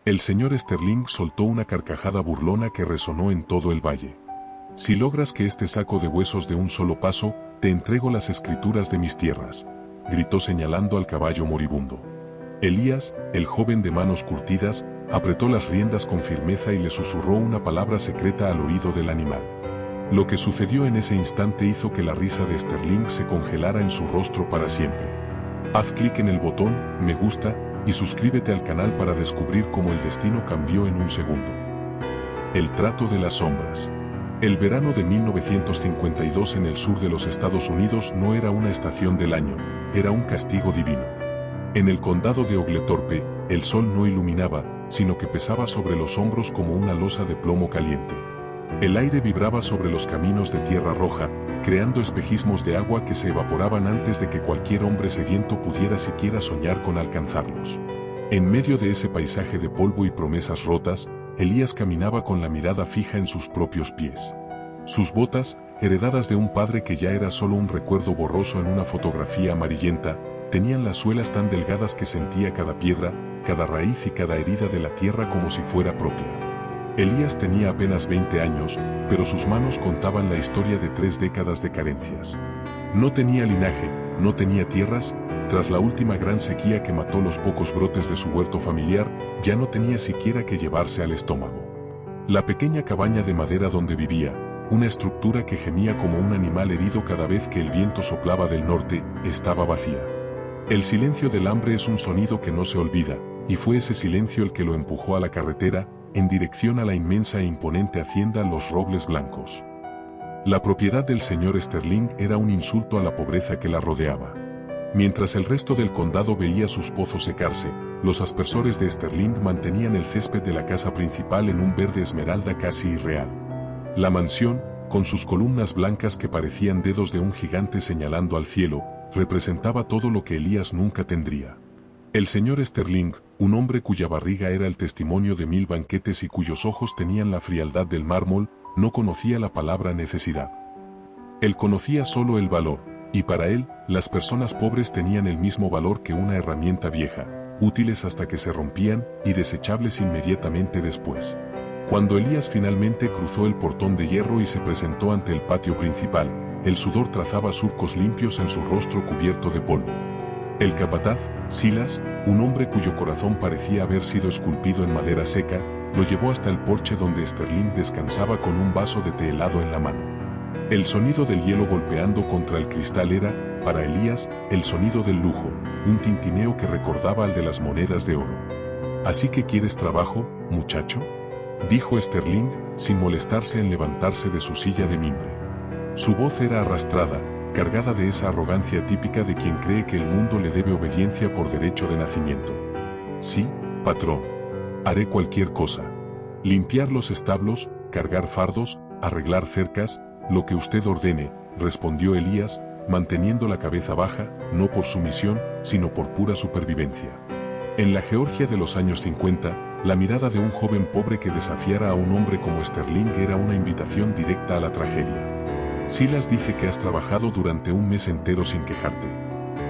El señor Sterling soltó una carcajada burlona que resonó en todo el valle. Si logras que este saco de huesos de un solo paso, te entrego las escrituras de mis tierras, gritó señalando al caballo moribundo. Elías, el joven de manos curtidas, apretó las riendas con firmeza y le susurró una palabra secreta al oído del animal. Lo que sucedió en ese instante hizo que la risa de Sterling se congelara en su rostro para siempre. Haz clic en el botón me gusta y suscríbete al canal para descubrir cómo el destino cambió en un segundo. El trato de las sombras. El verano de 1952 en el sur de los Estados Unidos no era una estación del año, era un castigo divino. En el condado de Oglethorpe, el sol no iluminaba, sino que pesaba sobre los hombros como una losa de plomo caliente. El aire vibraba sobre los caminos de tierra roja, creando espejismos de agua que se evaporaban antes de que cualquier hombre sediento pudiera siquiera soñar con alcanzarlos. En medio de ese paisaje de polvo y promesas rotas, Elías caminaba con la mirada fija en sus propios pies. Sus botas, heredadas de un padre que ya era solo un recuerdo borroso en una fotografía amarillenta, tenían las suelas tan delgadas que sentía cada piedra, cada raíz y cada herida de la tierra como si fuera propia. Elías tenía apenas 20 años, pero sus manos contaban la historia de 3 décadas de carencias. No tenía linaje, no tenía tierras, tras la última gran sequía que mató los pocos brotes de su huerto familiar, ya no tenía siquiera que llevarse al estómago. La pequeña cabaña de madera donde vivía, una estructura que gemía como un animal herido cada vez que el viento soplaba del norte, estaba vacía. El silencio del hambre es un sonido que no se olvida, y fue ese silencio el que lo empujó a la carretera, en dirección a la inmensa e imponente hacienda Los Robles Blancos. La propiedad del señor Sterling era un insulto a la pobreza que la rodeaba. Mientras el resto del condado veía sus pozos secarse, los aspersores de Sterling mantenían el césped de la casa principal en un verde esmeralda casi irreal. La mansión, con sus columnas blancas que parecían dedos de un gigante señalando al cielo, representaba todo lo que Elías nunca tendría. El señor Sterling, un hombre cuya barriga era el testimonio de 1000 banquetes y cuyos ojos tenían la frialdad del mármol, no conocía la palabra necesidad. Él conocía solo el valor, y para él, las personas pobres tenían el mismo valor que una herramienta vieja, útiles hasta que se rompían y desechables inmediatamente después. Cuando Elías finalmente cruzó el portón de hierro y se presentó ante el patio principal, el sudor trazaba surcos limpios en su rostro cubierto de polvo. El capataz, Silas, un hombre cuyo corazón parecía haber sido esculpido en madera seca, lo llevó hasta el porche donde Sterling descansaba con un vaso de té helado en la mano. El sonido del hielo golpeando contra el cristal era, para Elías, el sonido del lujo, un tintineo que recordaba al de las monedas de oro. ¿Así que quieres trabajo, muchacho?, dijo Sterling, sin molestarse en levantarse de su silla de mimbre. Su voz era arrastrada, cargada de esa arrogancia típica de quien cree que el mundo le debe obediencia por derecho de nacimiento. Sí, patrón. Haré cualquier cosa. Limpiar los establos, cargar fardos, arreglar cercas, lo que usted ordene, respondió Elías, manteniendo la cabeza baja, no por sumisión, sino por pura supervivencia. En la Georgia de los años 50, la mirada de un joven pobre que desafiara a un hombre como Sterling era una invitación directa a la tragedia. Silas dice que has trabajado durante un mes entero sin quejarte.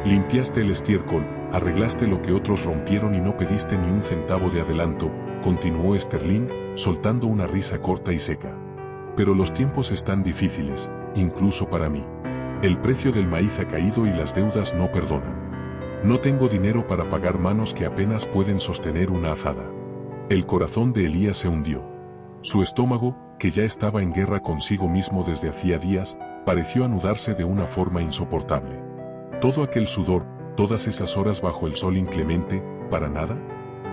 Limpiaste el estiércol, arreglaste lo que otros rompieron y no pediste ni un centavo de adelanto, continuó Sterling, soltando una risa corta y seca. Pero los tiempos están difíciles, incluso para mí. El precio del maíz ha caído y las deudas no perdonan. No tengo dinero para pagar manos que apenas pueden sostener una azada. El corazón de Elías se hundió. Su estómago, que ya estaba en guerra consigo mismo desde hacía días, pareció anudarse de una forma insoportable. Todo aquel sudor, todas esas horas bajo el sol inclemente, ¿para nada?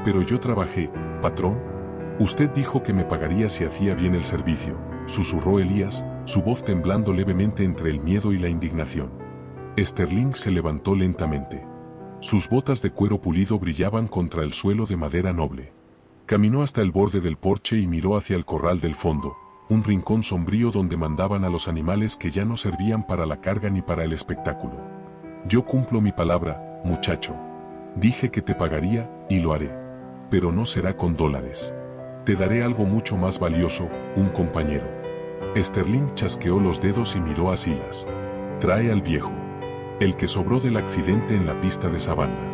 Pero yo trabajé, patrón. Usted dijo que me pagaría si hacía bien el servicio, susurró Elías, su voz temblando levemente entre el miedo y la indignación. Sterling se levantó lentamente. Sus botas de cuero pulido brillaban contra el suelo de madera noble. Caminó hasta el borde del porche y miró hacia el corral del fondo, un rincón sombrío donde mandaban a los animales que ya no servían para la carga ni para el espectáculo. Yo cumplo mi palabra, muchacho. Dije que te pagaría, y lo haré. Pero no será con dólares. Te daré algo mucho más valioso, un compañero. Sterling chasqueó los dedos y miró a Silas. Trae al viejo. El que sobró del accidente en la pista de sabana.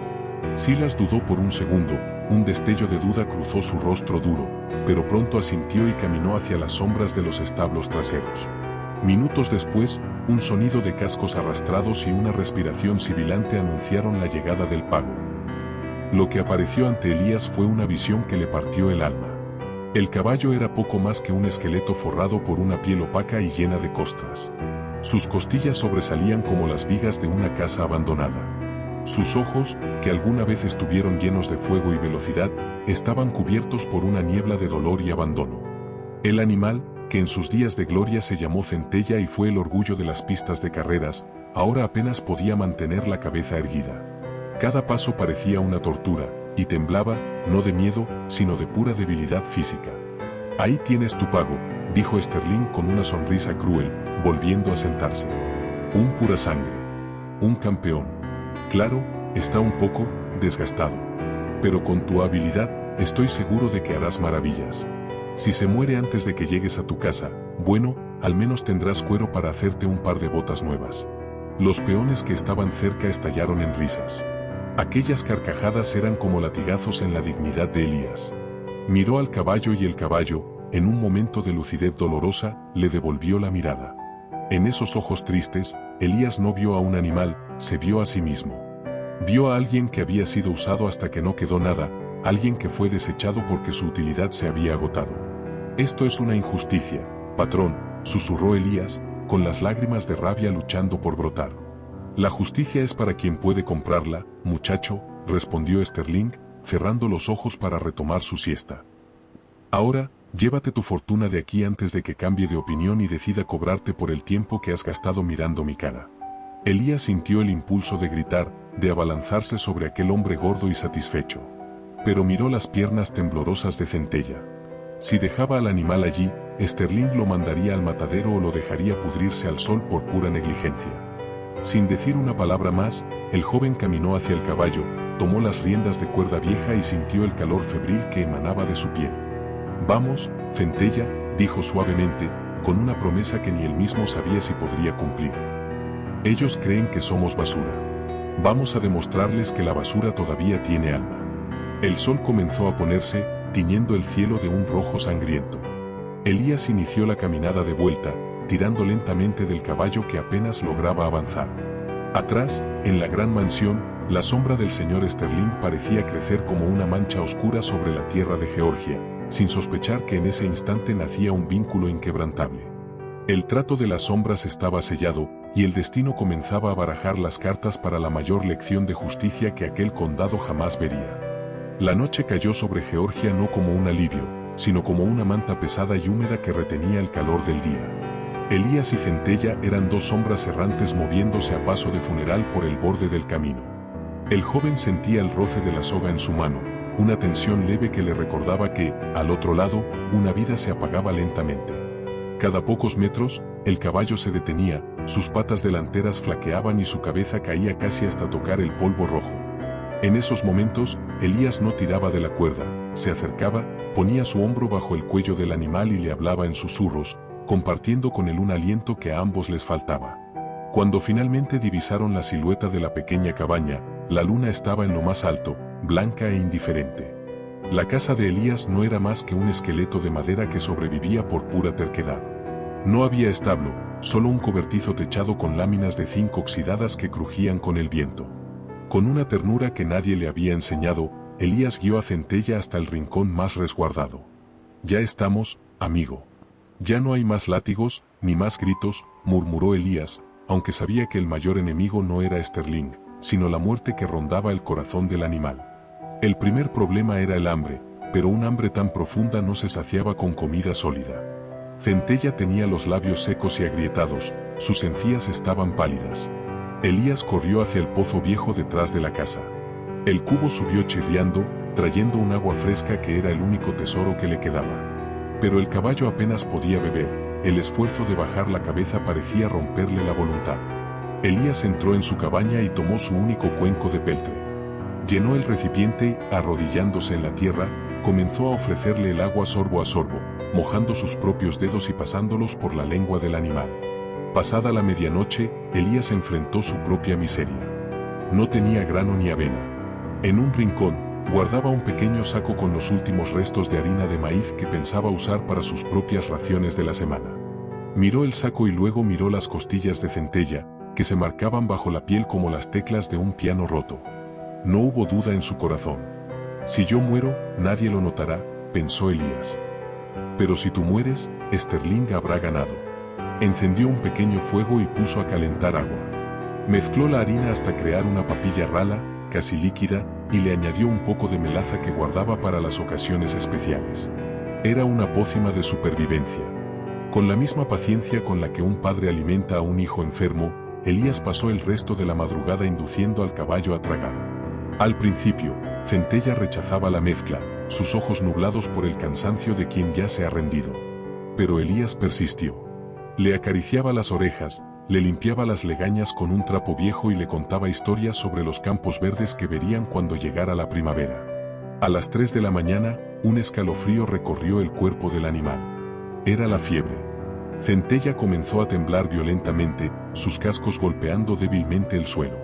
Silas dudó por un segundo, un destello de duda cruzó su rostro duro, pero pronto asintió y caminó hacia las sombras de los establos traseros. Minutos después, un sonido de cascos arrastrados y una respiración sibilante anunciaron la llegada del pago. Lo que apareció ante Elías fue una visión que le partió el alma. El caballo era poco más que un esqueleto forrado por una piel opaca y llena de costras. Sus costillas sobresalían como las vigas de una casa abandonada. Sus ojos, que alguna vez estuvieron llenos de fuego y velocidad, estaban cubiertos por una niebla de dolor y abandono. El animal, que en sus días de gloria se llamó Centella y fue el orgullo de las pistas de carreras, ahora apenas podía mantener la cabeza erguida. Cada paso parecía una tortura, y temblaba, no de miedo, sino de pura debilidad física. «Ahí tienes tu pago», dijo Sterling con una sonrisa cruel, volviendo a sentarse. «Un pura sangre. Un campeón. Claro, está un poco desgastado. Pero con tu habilidad, estoy seguro de que harás maravillas. Si se muere antes de que llegues a tu casa, bueno, al menos tendrás cuero para hacerte un par de botas nuevas». Los peones que estaban cerca estallaron en risas. Aquellas carcajadas eran como latigazos en la dignidad de Elías. Miró al caballo y el caballo, en un momento de lucidez dolorosa, le devolvió la mirada. En esos ojos tristes, Elías no vio a un animal, se vio a sí mismo. Vio a alguien que había sido usado hasta que no quedó nada, alguien que fue desechado porque su utilidad se había agotado. «Esto es una injusticia, patrón», susurró Elías, con las lágrimas de rabia luchando por brotar. «La justicia es para quien puede comprarla, muchacho», respondió Sterling, cerrando los ojos para retomar su siesta. «Ahora, llévate tu fortuna de aquí antes de que cambie de opinión y decida cobrarte por el tiempo que has gastado mirando mi cara». Elías sintió el impulso de gritar, de abalanzarse sobre aquel hombre gordo y satisfecho. Pero miró las piernas temblorosas de Centella. Si dejaba al animal allí, Sterling lo mandaría al matadero o lo dejaría pudrirse al sol por pura negligencia. Sin decir una palabra más, el joven caminó hacia el caballo, tomó las riendas de cuerda vieja y sintió el calor febril que emanaba de su piel. «Vamos, Centella», dijo suavemente, con una promesa que ni él mismo sabía si podría cumplir. «Ellos creen que somos basura. Vamos a demostrarles que la basura todavía tiene alma». El sol comenzó a ponerse, tiñendo el cielo de un rojo sangriento. Elías inició la caminada de vuelta, tirando lentamente del caballo que apenas lograba avanzar. Atrás, en la gran mansión, la sombra del señor Sterling parecía crecer como una mancha oscura sobre la tierra de Georgia, sin sospechar que en ese instante nacía un vínculo inquebrantable. El trato de las sombras estaba sellado, y el destino comenzaba a barajar las cartas para la mayor lección de justicia que aquel condado jamás vería. La noche cayó sobre Georgia no como un alivio, sino como una manta pesada y húmeda que retenía el calor del día. Elías y Centella eran dos sombras errantes moviéndose a paso de funeral por el borde del camino. El joven sentía el roce de la soga en su mano, una tensión leve que le recordaba que, al otro lado, una vida se apagaba lentamente. Cada pocos metros, el caballo se detenía, sus patas delanteras flaqueaban y su cabeza caía casi hasta tocar el polvo rojo. En esos momentos, Elías no tiraba de la cuerda, se acercaba, ponía su hombro bajo el cuello del animal y le hablaba en susurros, compartiendo con él un aliento que a ambos les faltaba. Cuando finalmente divisaron la silueta de la pequeña cabaña, la luna estaba en lo más alto, blanca e indiferente. La casa de Elías no era más que un esqueleto de madera que sobrevivía por pura terquedad. No había establo, solo un cobertizo techado con láminas de zinc oxidadas que crujían con el viento. Con una ternura que nadie le había enseñado, Elías guió a Centella hasta el rincón más resguardado. «Ya estamos, amigo. Ya no hay más látigos, ni más gritos», murmuró Elías, aunque sabía que el mayor enemigo no era Sterling, sino la muerte que rondaba el corazón del animal. El primer problema era el hambre, pero un hambre tan profunda no se saciaba con comida sólida. Centella tenía los labios secos y agrietados, sus encías estaban pálidas. Elías corrió hacia el pozo viejo detrás de la casa. El cubo subió chirriando, trayendo un agua fresca que era el único tesoro que le quedaba. Pero el caballo apenas podía beber, el esfuerzo de bajar la cabeza parecía romperle la voluntad. Elías entró en su cabaña y tomó su único cuenco de peltre. Llenó el recipiente y, arrodillándose en la tierra, comenzó a ofrecerle el agua sorbo a sorbo, mojando sus propios dedos y pasándolos por la lengua del animal. Pasada la medianoche, Elías enfrentó su propia miseria. No tenía grano ni avena. En un rincón, Guardaba un pequeño saco con los últimos restos de harina de maíz que pensaba usar para sus propias raciones de la semana. Miró el saco y luego miró las costillas de centella, que se marcaban bajo la piel como las teclas de un piano roto. No hubo duda en su corazón. Si yo muero, nadie lo notará, pensó Elías. Pero si tú mueres, Sterling habrá ganado. Encendió un pequeño fuego y puso a calentar agua. Mezcló la harina hasta crear una papilla rala, casi líquida, y le añadió un poco de melaza que guardaba para las ocasiones especiales. Era una pócima de supervivencia. Con la misma paciencia con la que un padre alimenta a un hijo enfermo, Elías pasó el resto de la madrugada induciendo al caballo a tragar. Al principio, Centella rechazaba la mezcla, sus ojos nublados por el cansancio de quien ya se ha rendido. Pero Elías persistió. Le acariciaba las orejas, le limpiaba las legañas con un trapo viejo y le contaba historias sobre los campos verdes que verían cuando llegara la primavera. A las 3 de la mañana, un escalofrío recorrió el cuerpo del animal. Era la fiebre. Centella comenzó a temblar violentamente, sus cascos golpeando débilmente el suelo.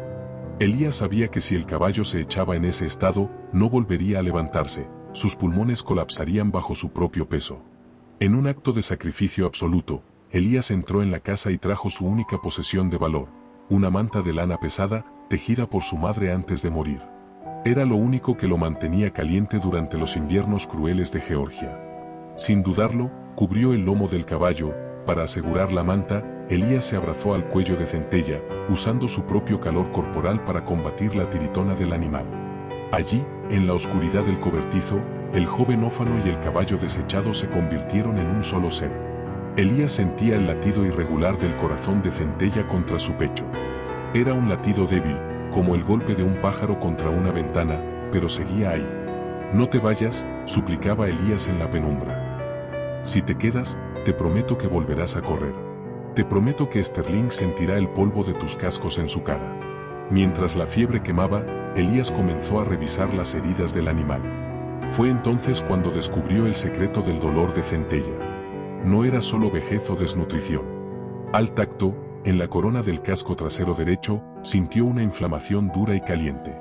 Elías sabía que si el caballo se echaba en ese estado, no volvería a levantarse, sus pulmones colapsarían bajo su propio peso. En un acto de sacrificio absoluto, Elías entró en la casa y trajo su única posesión de valor, una manta de lana pesada, tejida por su madre antes de morir. Era lo único que lo mantenía caliente durante los inviernos crueles de Georgia. Sin dudarlo, cubrió el lomo del caballo. Para asegurar la manta, Elías se abrazó al cuello de Centella, usando su propio calor corporal para combatir la tiritona del animal. Allí, en la oscuridad del cobertizo, el joven ófano y el caballo desechado se convirtieron en un solo ser. Elías sentía el latido irregular del corazón de Centella contra su pecho. Era un latido débil, como el golpe de un pájaro contra una ventana, pero seguía ahí. No te vayas, suplicaba Elías en la penumbra. Si te quedas, te prometo que volverás a correr. Te prometo que Sterling sentirá el polvo de tus cascos en su cara. Mientras la fiebre quemaba, Elías comenzó a revisar las heridas del animal. Fue entonces cuando descubrió el secreto del dolor de Centella. No era solo vejez o desnutrición. Al tacto, en la corona del casco trasero derecho, sintió una inflamación dura y caliente.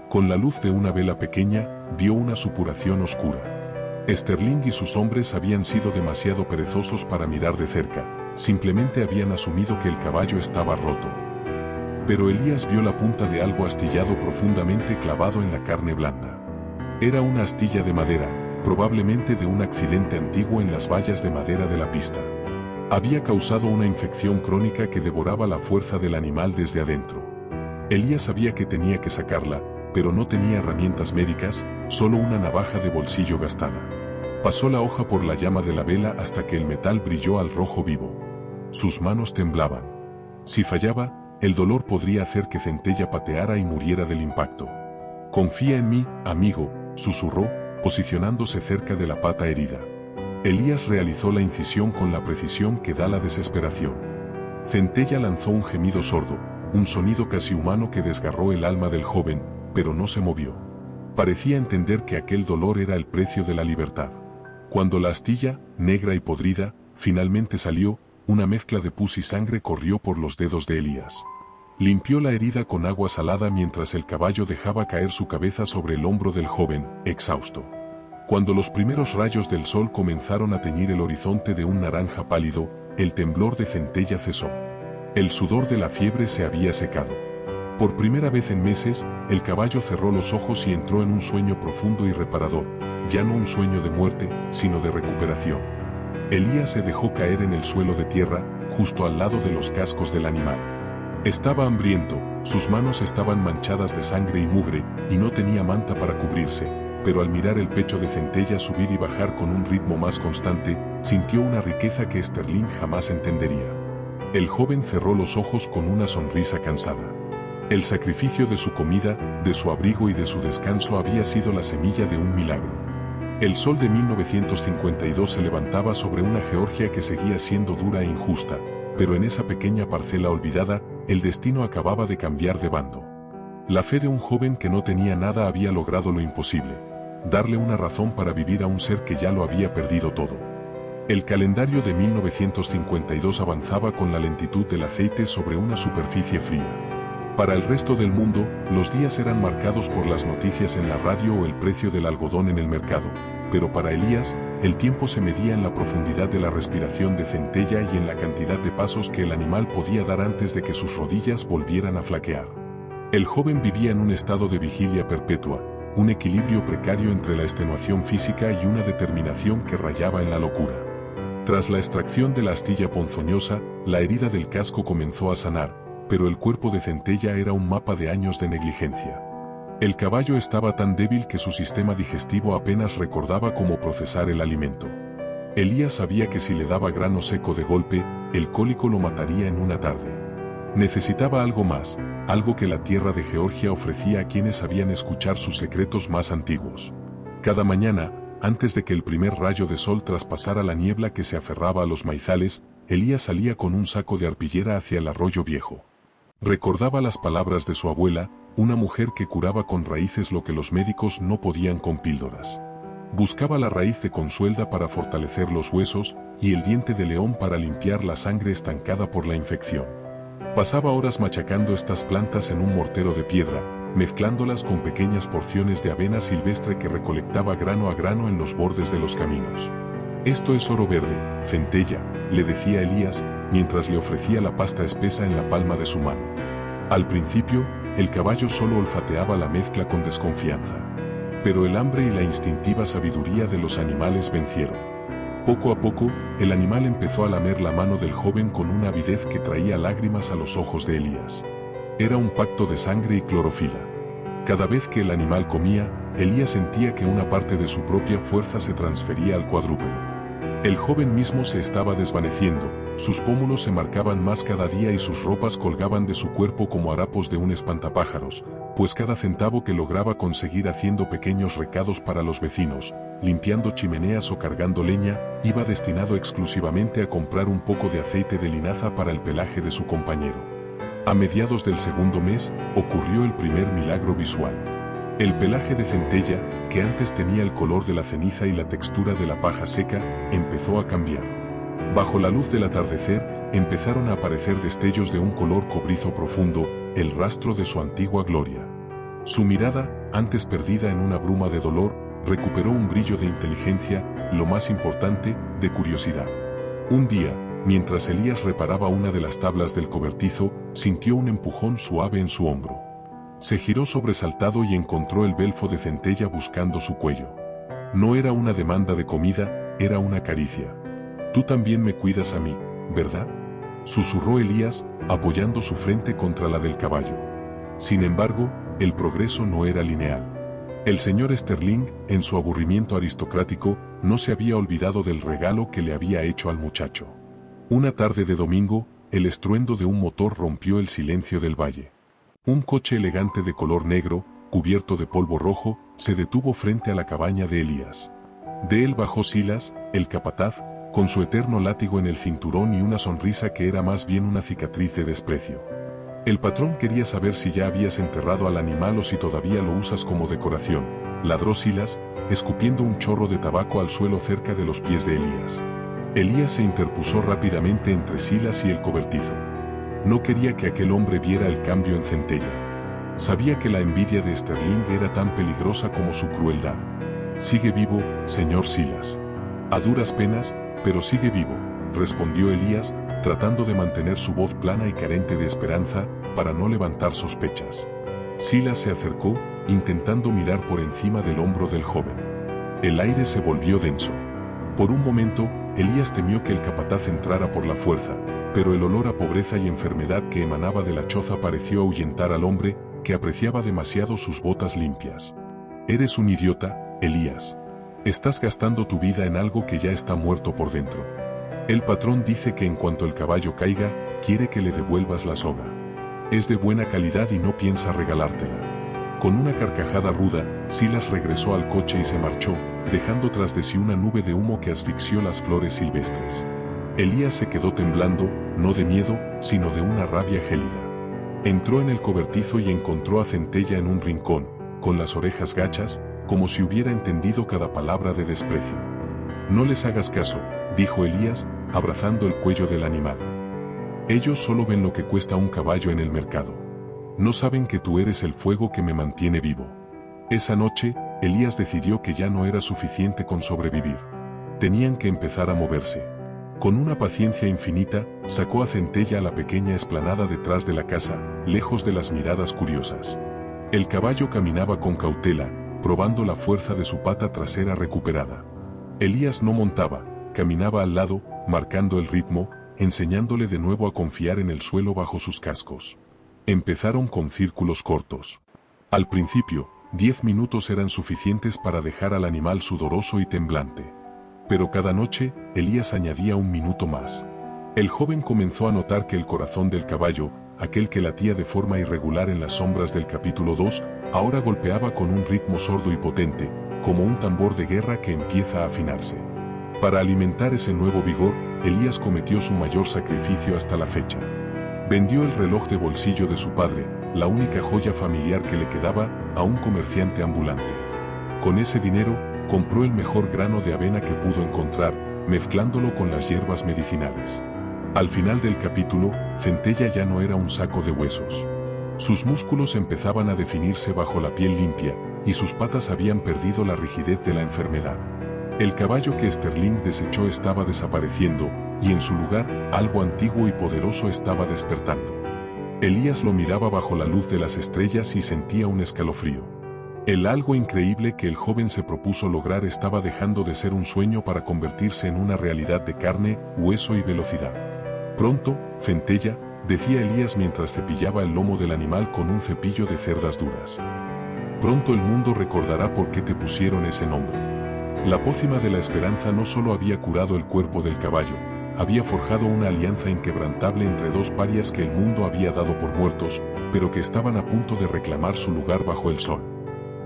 Con la luz de una vela pequeña, vio una supuración oscura. Sterling y sus hombres habían sido demasiado perezosos para mirar de cerca, simplemente habían asumido que el caballo estaba roto. Pero Elías vio la punta de algo astillado profundamente clavado en la carne blanda. Era una astilla de madera, probablemente de un accidente antiguo en las vallas de madera de la pista. Había causado una infección crónica que devoraba la fuerza del animal desde adentro. Elías sabía que tenía que sacarla, pero no tenía herramientas médicas, solo una navaja de bolsillo gastada. Pasó la hoja por la llama de la vela hasta que el metal brilló al rojo vivo. Sus manos temblaban. Si fallaba, el dolor podría hacer que Centella pateara y muriera del impacto. Confía en mí, amigo, susurró, posicionándose cerca de la pata herida. Elías realizó la incisión con la precisión que da la desesperación. Centella lanzó un gemido sordo, un sonido casi humano que desgarró el alma del joven, pero no se movió. Parecía entender que aquel dolor era el precio de la libertad. Cuando la astilla, negra y podrida, finalmente salió, una mezcla de pus y sangre corrió por los dedos de Elías. Limpió la herida con agua salada mientras el caballo dejaba caer su cabeza sobre el hombro del joven, exhausto. Cuando los primeros rayos del sol comenzaron a teñir el horizonte de un naranja pálido, el temblor de Centella cesó. El sudor de la fiebre se había secado. Por primera vez en meses, el caballo cerró los ojos y entró en un sueño profundo y reparador, ya no un sueño de muerte, sino de recuperación. Elías se dejó caer en el suelo de tierra, justo al lado de los cascos del animal. Estaba hambriento, sus manos estaban manchadas de sangre y mugre, y no tenía manta para cubrirse, pero al mirar el pecho de Centella subir y bajar con un ritmo más constante, sintió una riqueza que Sterling jamás entendería. El joven cerró los ojos con una sonrisa cansada. El sacrificio de su comida, de su abrigo y de su descanso había sido la semilla de un milagro. El sol de 1952 se levantaba sobre una Georgia que seguía siendo dura e injusta, pero en esa pequeña parcela olvidada, el destino acababa de cambiar de bando. La fe de un joven que no tenía nada había logrado lo imposible, darle una razón para vivir a un ser que ya lo había perdido todo. El calendario de 1952 avanzaba con la lentitud del aceite sobre una superficie fría. Para el resto del mundo, los días eran marcados por las noticias en la radio o el precio del algodón en el mercado, pero para Elías, el tiempo se medía en la profundidad de la respiración de Centella y en la cantidad de pasos que el animal podía dar antes de que sus rodillas volvieran a flaquear. El joven vivía en un estado de vigilia perpetua, un equilibrio precario entre la extenuación física y una determinación que rayaba en la locura. Tras la extracción de la astilla ponzoñosa, la herida del casco comenzó a sanar, pero el cuerpo de Centella era un mapa de años de negligencia. El caballo estaba tan débil que su sistema digestivo apenas recordaba cómo procesar el alimento. Elías sabía que si le daba grano seco de golpe, el cólico lo mataría en una tarde. Necesitaba algo más, algo que la tierra de Georgia ofrecía a quienes sabían escuchar sus secretos más antiguos. Cada mañana, antes de que el primer rayo de sol traspasara la niebla que se aferraba a los maizales, Elías salía con un saco de arpillera hacia el arroyo viejo. Recordaba las palabras de su abuela, una mujer que curaba con raíces lo que los médicos no podían con píldoras. Buscaba la raíz de consuelda para fortalecer los huesos y el diente de león para limpiar la sangre estancada por la infección. Pasaba horas machacando estas plantas en un mortero de piedra, mezclándolas con pequeñas porciones de avena silvestre que recolectaba grano a grano en los bordes de los caminos. «Esto es oro verde, Centella», le decía Elías, mientras le ofrecía la pasta espesa en la palma de su mano. Al principio, el caballo solo olfateaba la mezcla con desconfianza. Pero el hambre y la instintiva sabiduría de los animales vencieron. Poco a poco, el animal empezó a lamer la mano del joven con una avidez que traía lágrimas a los ojos de Elías. Era un pacto de sangre y clorofila. Cada vez que el animal comía, Elías sentía que una parte de su propia fuerza se transfería al cuadrúpedo. El joven mismo se estaba desvaneciendo, sus pómulos se marcaban más cada día y sus ropas colgaban de su cuerpo como harapos de un espantapájaros, pues cada centavo que lograba conseguir haciendo pequeños recados para los vecinos, limpiando chimeneas o cargando leña, iba destinado exclusivamente a comprar un poco de aceite de linaza para el pelaje de su compañero. A mediados del segundo mes, ocurrió el primer milagro visual. El pelaje de Centella, que antes tenía el color de la ceniza y la textura de la paja seca, empezó a cambiar. Bajo la luz del atardecer, empezaron a aparecer destellos de un color cobrizo profundo, el rastro de su antigua gloria. Su mirada, antes perdida en una bruma de dolor, recuperó un brillo de inteligencia, lo más importante, de curiosidad. Un día, mientras Elías reparaba una de las tablas del cobertizo, sintió un empujón suave en su hombro. Se giró sobresaltado y encontró el belfo de Centella buscando su cuello. No era una demanda de comida, era una caricia. «Tú también me cuidas a mí, ¿verdad?», susurró Elías, apoyando su frente contra la del caballo. Sin embargo, el progreso no era lineal. El señor Sterling, en su aburrimiento aristocrático, no se había olvidado del regalo que le había hecho al muchacho. Una tarde de domingo, el estruendo de un motor rompió el silencio del valle. Un coche elegante de color negro, cubierto de polvo rojo, se detuvo frente a la cabaña de Elías. De él bajó Silas, el capataz, con su eterno látigo en el cinturón y una sonrisa que era más bien una cicatriz de desprecio. «El patrón quería saber si ya habías enterrado al animal o si todavía lo usas como decoración», ladró Silas, escupiendo un chorro de tabaco al suelo cerca de los pies de Elías. Elías se interpuso rápidamente entre Silas y el cobertizo. No quería que aquel hombre viera el cambio en Centella. Sabía que la envidia de Sterling era tan peligrosa como su crueldad. «Sigue vivo, señor Silas». «A duras penas, pero sigue vivo», respondió Elías, tratando de mantener su voz plana y carente de esperanza, para no levantar sospechas. Silas se acercó, intentando mirar por encima del hombro del joven. El aire se volvió denso. Por un momento, Elías temió que el capataz entrara por la fuerza, pero el olor a pobreza y enfermedad que emanaba de la choza pareció ahuyentar al hombre, que apreciaba demasiado sus botas limpias. «Eres un idiota, Elías. Estás gastando tu vida en algo que ya está muerto por dentro. El patrón dice que en cuanto el caballo caiga, quiere que le devuelvas la soga. Es de buena calidad y no piensa regalártela». Con una carcajada ruda, Silas regresó al coche y se marchó, dejando tras de sí una nube de humo que asfixió las flores silvestres. Elías se quedó temblando, no de miedo, sino de una rabia gélida. Entró en el cobertizo y encontró a Centella en un rincón, con las orejas gachas, como si hubiera entendido cada palabra de desprecio. «No les hagas caso», dijo Elías, abrazando el cuello del animal. «Ellos solo ven lo que cuesta un caballo en el mercado. No saben que tú eres el fuego que me mantiene vivo. Esa noche, Elías decidió que ya no era suficiente con sobrevivir. Tenían que empezar a moverse. Con una paciencia infinita, sacó a Centella a la pequeña explanada detrás de la casa, lejos de las miradas curiosas. El caballo caminaba con cautela, probando la fuerza de su pata trasera recuperada. Elías no montaba, caminaba al lado, marcando el ritmo, enseñándole de nuevo a confiar en el suelo bajo sus cascos. Empezaron con círculos cortos. Al principio, 10 minutos eran suficientes para dejar al animal sudoroso y temblante. Pero cada noche, Elías añadía un minuto más. El joven comenzó a notar que el corazón del caballo, aquel que latía de forma irregular en las sombras del capítulo 2, ahora golpeaba con un ritmo sordo y potente, como un tambor de guerra que empieza a afinarse. Para alimentar ese nuevo vigor, Elías cometió su mayor sacrificio hasta la fecha. Vendió el reloj de bolsillo de su padre, la única joya familiar que le quedaba, a un comerciante ambulante. Con ese dinero, compró el mejor grano de avena que pudo encontrar, mezclándolo con las hierbas medicinales. Al final del capítulo, Centella ya no era un saco de huesos. Sus músculos empezaban a definirse bajo la piel limpia, y sus patas habían perdido la rigidez de la enfermedad. El caballo que Sterling desechó estaba desapareciendo, y en su lugar, algo antiguo y poderoso estaba despertando. Elías lo miraba bajo la luz de las estrellas y sentía un escalofrío. El algo increíble que el joven se propuso lograr estaba dejando de ser un sueño para convertirse en una realidad de carne, hueso y velocidad. Pronto, Centella, decía Elías mientras cepillaba el lomo del animal con un cepillo de cerdas duras. Pronto el mundo recordará por qué te pusieron ese nombre. La pócima de la esperanza no solo había curado el cuerpo del caballo, había forjado una alianza inquebrantable entre dos parias que el mundo había dado por muertos, pero que estaban a punto de reclamar su lugar bajo el sol.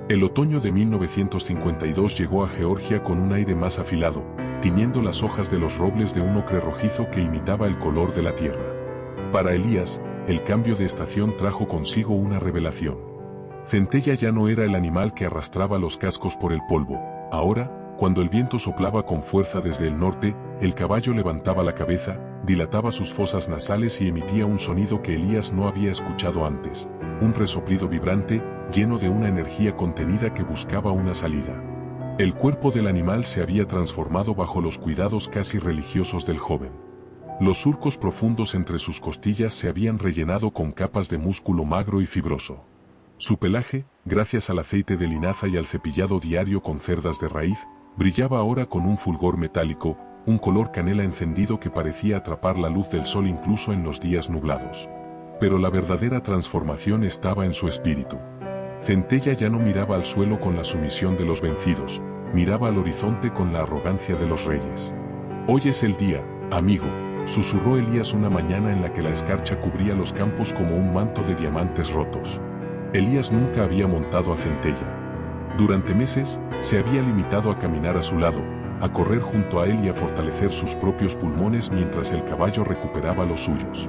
El otoño de 1952 llegó a Georgia con un aire más afilado, tiñendo las hojas de los robles de un ocre rojizo que imitaba el color de la tierra. Para Elías, el cambio de estación trajo consigo una revelación. Centella ya no era el animal que arrastraba los cascos por el polvo. Ahora, cuando el viento soplaba con fuerza desde el norte, el caballo levantaba la cabeza, dilataba sus fosas nasales y emitía un sonido que Elías no había escuchado antes, un resoplido vibrante, lleno de una energía contenida que buscaba una salida. El cuerpo del animal se había transformado bajo los cuidados casi religiosos del joven. Los surcos profundos entre sus costillas se habían rellenado con capas de músculo magro y fibroso. Su pelaje, gracias al aceite de linaza y al cepillado diario con cerdas de raíz, brillaba ahora con un fulgor metálico, un color canela encendido que parecía atrapar la luz del sol incluso en los días nublados. Pero la verdadera transformación estaba en su espíritu. Centella ya no miraba al suelo con la sumisión de los vencidos, miraba al horizonte con la arrogancia de los reyes. «Hoy es el día, amigo», susurró Elías una mañana en la que la escarcha cubría los campos como un manto de diamantes rotos. Elías nunca había montado a Centella. Durante meses, se había limitado a caminar a su lado, a correr junto a él y a fortalecer sus propios pulmones mientras el caballo recuperaba los suyos.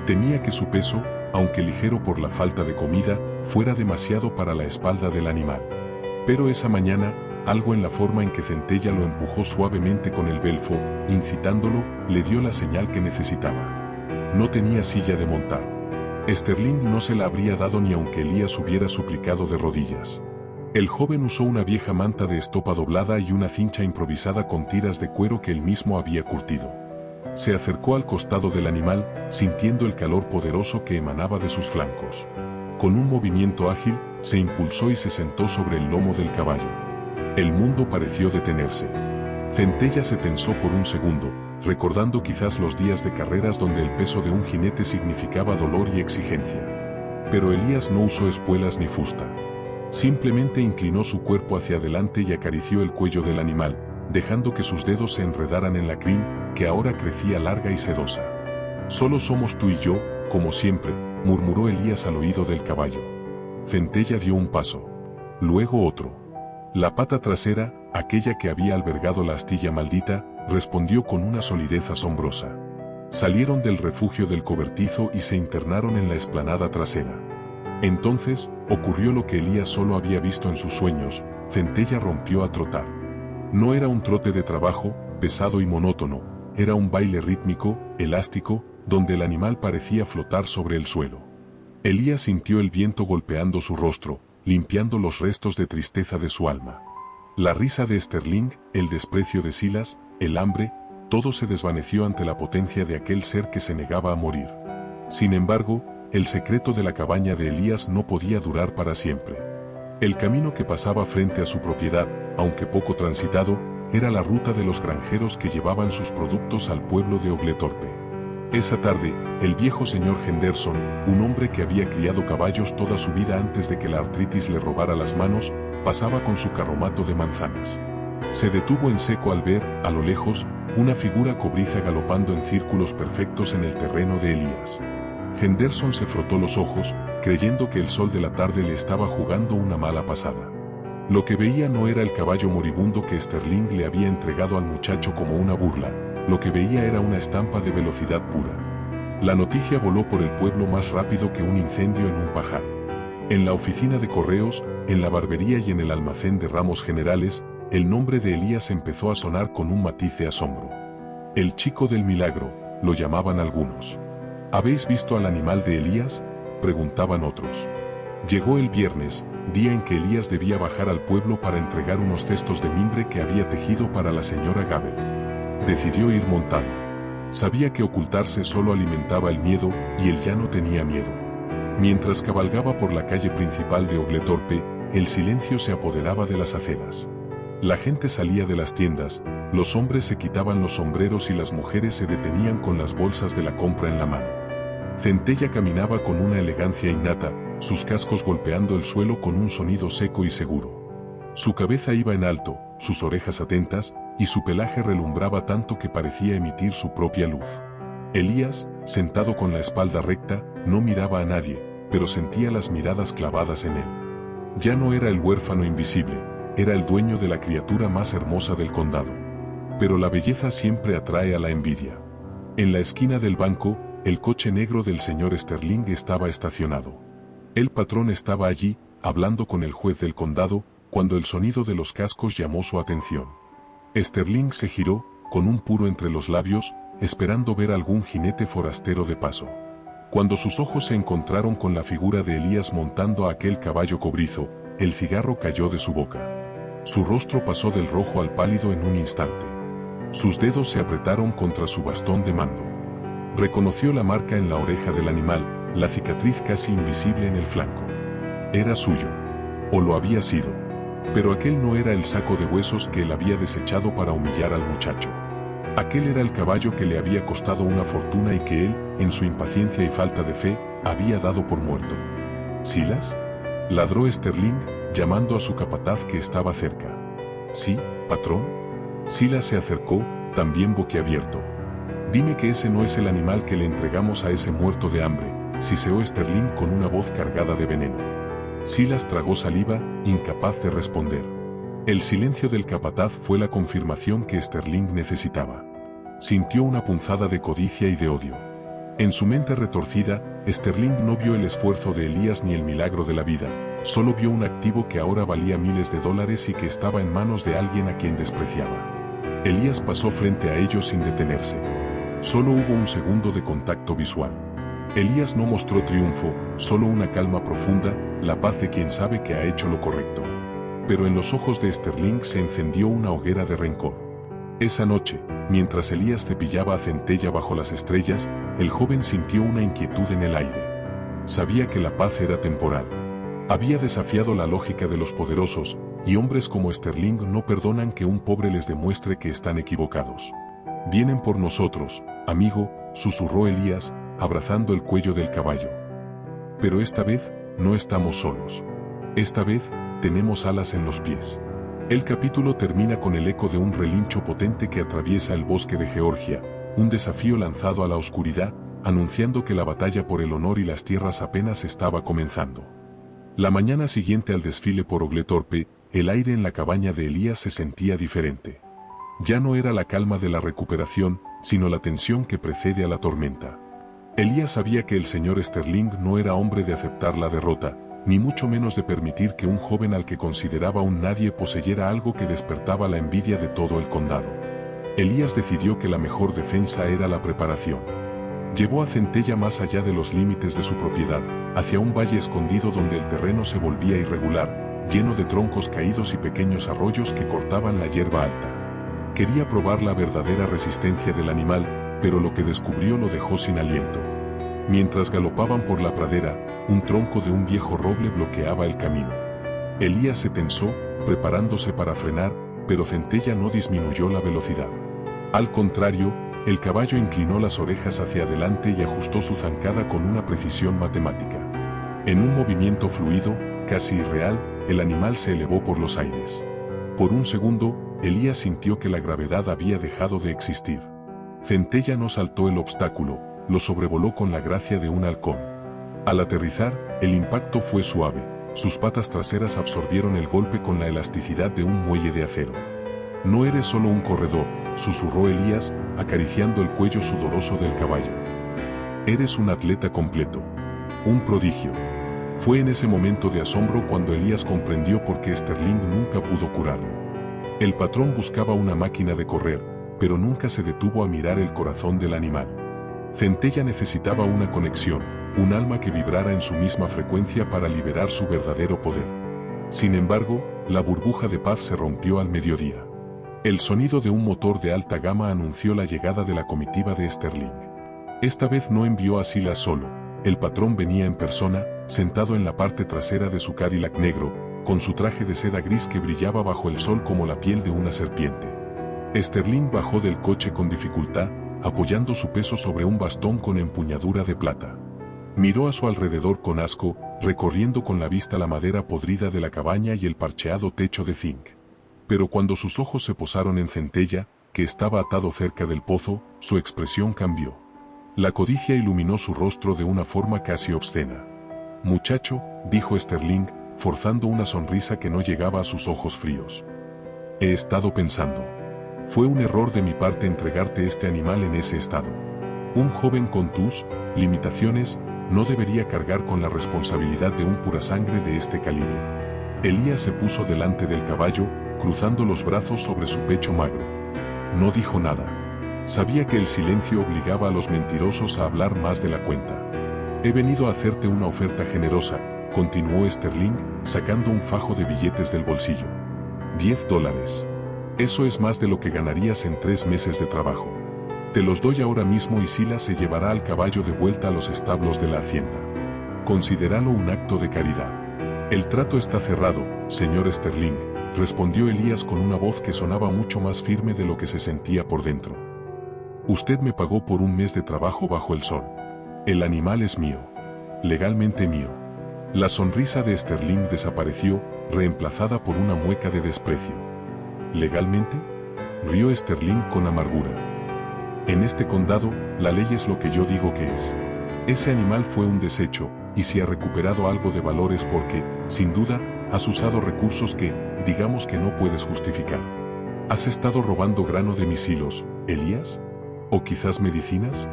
Temía que su peso, aunque ligero por la falta de comida, fuera demasiado para la espalda del animal. Pero esa mañana, algo en la forma en que Centella lo empujó suavemente con el belfo, incitándolo, le dio la señal que necesitaba. No tenía silla de montar. Sterling no se la habría dado ni aunque Elías hubiera suplicado de rodillas. El joven usó una vieja manta de estopa doblada y una cincha improvisada con tiras de cuero que él mismo había curtido. Se acercó al costado del animal, sintiendo el calor poderoso que emanaba de sus flancos. Con un movimiento ágil, se impulsó y se sentó sobre el lomo del caballo. El mundo pareció detenerse. Centella se tensó por un segundo, recordando quizás los días de carreras donde el peso de un jinete significaba dolor y exigencia. Pero Elías no usó espuelas ni fusta. Simplemente inclinó su cuerpo hacia adelante y acarició el cuello del animal, dejando que sus dedos se enredaran en la crin, que ahora crecía larga y sedosa. «Solo somos tú y yo, como siempre», murmuró Elías al oído del caballo. Centella dio un paso. Luego otro. La pata trasera, aquella que había albergado la astilla maldita, respondió con una solidez asombrosa. Salieron del refugio del cobertizo y se internaron en la explanada trasera. Entonces, ocurrió lo que Elías solo había visto en sus sueños. Centella rompió a trotar. No era un trote de trabajo, pesado y monótono, era un baile rítmico, elástico, donde el animal parecía flotar sobre el suelo. Elías sintió el viento golpeando su rostro, limpiando los restos de tristeza de su alma. La risa de Sterling, el desprecio de Silas, el hambre, todo se desvaneció ante la potencia de aquel ser que se negaba a morir. Sin embargo, el secreto de la cabaña de Elías no podía durar para siempre. El camino que pasaba frente a su propiedad, aunque poco transitado, era la ruta de los granjeros que llevaban sus productos al pueblo de Oglethorpe. Esa tarde, el viejo señor Henderson, un hombre que había criado caballos toda su vida antes de que la artritis le robara las manos, pasaba con su carromato de manzanas. Se detuvo en seco al ver, a lo lejos, una figura cobriza galopando en círculos perfectos en el terreno de Elías. Henderson se frotó los ojos, creyendo que el sol de la tarde le estaba jugando una mala pasada. Lo que veía no era el caballo moribundo que Sterling le había entregado al muchacho como una burla, lo que veía era una estampa de velocidad pura. La noticia voló por el pueblo más rápido que un incendio en un pajar. En la oficina de correos, en la barbería y en el almacén de ramos generales, el nombre de Elías empezó a sonar con un matiz de asombro. El chico del milagro, lo llamaban algunos. ¿Habéis visto al animal de Elías?, preguntaban otros. Llegó el viernes, día en que Elías debía bajar al pueblo para entregar unos cestos de mimbre que había tejido para la señora Gabel. Decidió ir montado. Sabía que ocultarse solo alimentaba el miedo, y él ya no tenía miedo. Mientras cabalgaba por la calle principal de Oglethorpe, el silencio se apoderaba de las aceras. La gente salía de las tiendas, los hombres se quitaban los sombreros y las mujeres se detenían con las bolsas de la compra en la mano. Centella caminaba con una elegancia innata, sus cascos golpeando el suelo con un sonido seco y seguro. Su cabeza iba en alto, sus orejas atentas, y su pelaje relumbraba tanto que parecía emitir su propia luz. Elías, sentado con la espalda recta, no miraba a nadie, pero sentía las miradas clavadas en él. Ya no era el huérfano invisible, era el dueño de la criatura más hermosa del condado. Pero la belleza siempre atrae a la envidia. En la esquina del banco, el coche negro del señor Sterling estaba estacionado. El patrón estaba allí, hablando con el juez del condado, cuando el sonido de los cascos llamó su atención. Sterling se giró, con un puro entre los labios, esperando ver algún jinete forastero de paso. Cuando sus ojos se encontraron con la figura de Elías montando a aquel caballo cobrizo, el cigarro cayó de su boca. Su rostro pasó del rojo al pálido en un instante. Sus dedos se apretaron contra su bastón de mando. Reconoció la marca en la oreja del animal, la cicatriz casi invisible en el flanco. Era suyo. O lo había sido. Pero aquel no era el saco de huesos que él había desechado para humillar al muchacho. Aquel era el caballo que le había costado una fortuna y que él, en su impaciencia y falta de fe, había dado por muerto. ¿Silas?, ladró Sterling, llamando a su capataz que estaba cerca. «Sí, patrón». Silas se acercó, también boquiabierto. «Dime que ese no es el animal que le entregamos a ese muerto de hambre», siseó Sterling con una voz cargada de veneno. Silas tragó saliva, incapaz de responder. El silencio del capataz fue la confirmación que Sterling necesitaba. Sintió una punzada de codicia y de odio. En su mente retorcida, Sterling no vio el esfuerzo de Elías ni el milagro de la vida, solo vio un activo que ahora valía miles de dólares y que estaba en manos de alguien a quien despreciaba. Elías pasó frente a ellos sin detenerse. Solo hubo un segundo de contacto visual. Elías no mostró triunfo, solo una calma profunda, la paz de quien sabe que ha hecho lo correcto. Pero en los ojos de Sterling se encendió una hoguera de rencor. Esa noche, mientras Elías cepillaba a Centella bajo las estrellas, el joven sintió una inquietud en el aire. Sabía que la paz era temporal. Había desafiado la lógica de los poderosos, y hombres como Sterling no perdonan que un pobre les demuestre que están equivocados. «Vienen por nosotros, amigo», susurró Elías, abrazando el cuello del caballo. «Pero esta vez, no estamos solos. Esta vez, tenemos alas en los pies». El capítulo termina con el eco de un relincho potente que atraviesa el bosque de Georgia, un desafío lanzado a la oscuridad, anunciando que la batalla por el honor y las tierras apenas estaba comenzando. La mañana siguiente al desfile por Oglethorpe, el aire en la cabaña de Elías se sentía diferente. Ya no era la calma de la recuperación, sino la tensión que precede a la tormenta. Elías sabía que el señor Sterling no era hombre de aceptar la derrota, ni mucho menos de permitir que un joven al que consideraba un nadie poseyera algo que despertaba la envidia de todo el condado. Elías decidió que la mejor defensa era la preparación. Llevó a Centella más allá de los límites de su propiedad, hacia un valle escondido donde el terreno se volvía irregular, lleno de troncos caídos y pequeños arroyos que cortaban la hierba alta. Quería probar la verdadera resistencia del animal, pero lo que descubrió lo dejó sin aliento. Mientras galopaban por la pradera, un tronco de un viejo roble bloqueaba el camino. Elías se tensó, preparándose para frenar, pero Centella no disminuyó la velocidad. Al contrario, el caballo inclinó las orejas hacia adelante y ajustó su zancada con una precisión matemática. En un movimiento fluido, casi irreal, el animal se elevó por los aires. Por un segundo, Elías sintió que la gravedad había dejado de existir. Centella no saltó el obstáculo, lo sobrevoló con la gracia de un halcón. Al aterrizar, el impacto fue suave, sus patas traseras absorbieron el golpe con la elasticidad de un muelle de acero. «No eres solo un corredor», susurró Elías, acariciando el cuello sudoroso del caballo. «Eres un atleta completo. Un prodigio». Fue en ese momento de asombro cuando Elías comprendió por qué Sterling nunca pudo curarlo. El patrón buscaba una máquina de correr, pero nunca se detuvo a mirar el corazón del animal. Centella necesitaba una conexión, un alma que vibrara en su misma frecuencia para liberar su verdadero poder. Sin embargo, la burbuja de paz se rompió al mediodía. El sonido de un motor de alta gama anunció la llegada de la comitiva de Sterling. Esta vez no envió a Silas solo, el patrón venía en persona, sentado en la parte trasera de su Cadillac negro, con su traje de seda gris que brillaba bajo el sol como la piel de una serpiente. Sterling bajó del coche con dificultad, apoyando su peso sobre un bastón con empuñadura de plata. Miró a su alrededor con asco, recorriendo con la vista la madera podrida de la cabaña y el parcheado techo de zinc. Pero cuando sus ojos se posaron en Centella, que estaba atado cerca del pozo, su expresión cambió. La codicia iluminó su rostro de una forma casi obscena. «Muchacho», dijo Sterling, forzando una sonrisa que no llegaba a sus ojos fríos. «He estado pensando. Fue un error de mi parte entregarte este animal en ese estado. Un joven con tus limitaciones no debería cargar con la responsabilidad de un purasangre de este calibre». Elías se puso delante del caballo, cruzando los brazos sobre su pecho magro. No dijo nada. Sabía que el silencio obligaba a los mentirosos a hablar más de la cuenta. «He venido a hacerte una oferta generosa», continuó Sterling, sacando un fajo de billetes del bolsillo. $10. Eso es más de lo que ganarías en 3 meses de trabajo. Te los doy ahora mismo y Silas se llevará al caballo de vuelta a los establos de la hacienda. Considéralo un acto de caridad. «El trato está cerrado, señor Sterling», respondió Elías con una voz que sonaba mucho más firme de lo que se sentía por dentro. «Usted me pagó por un mes de trabajo bajo el sol. El animal es mío. Legalmente mío». La sonrisa de Sterling desapareció, reemplazada por una mueca de desprecio. «¿Legalmente?», rió Sterling con amargura. «En este condado, la ley es lo que yo digo que es. Ese animal fue un desecho, y si ha recuperado algo de valor es porque, sin duda, has usado recursos que, digamos que no puedes justificar. ¿Has estado robando grano de mis hilos, Elías? ¿O quizás medicinas?»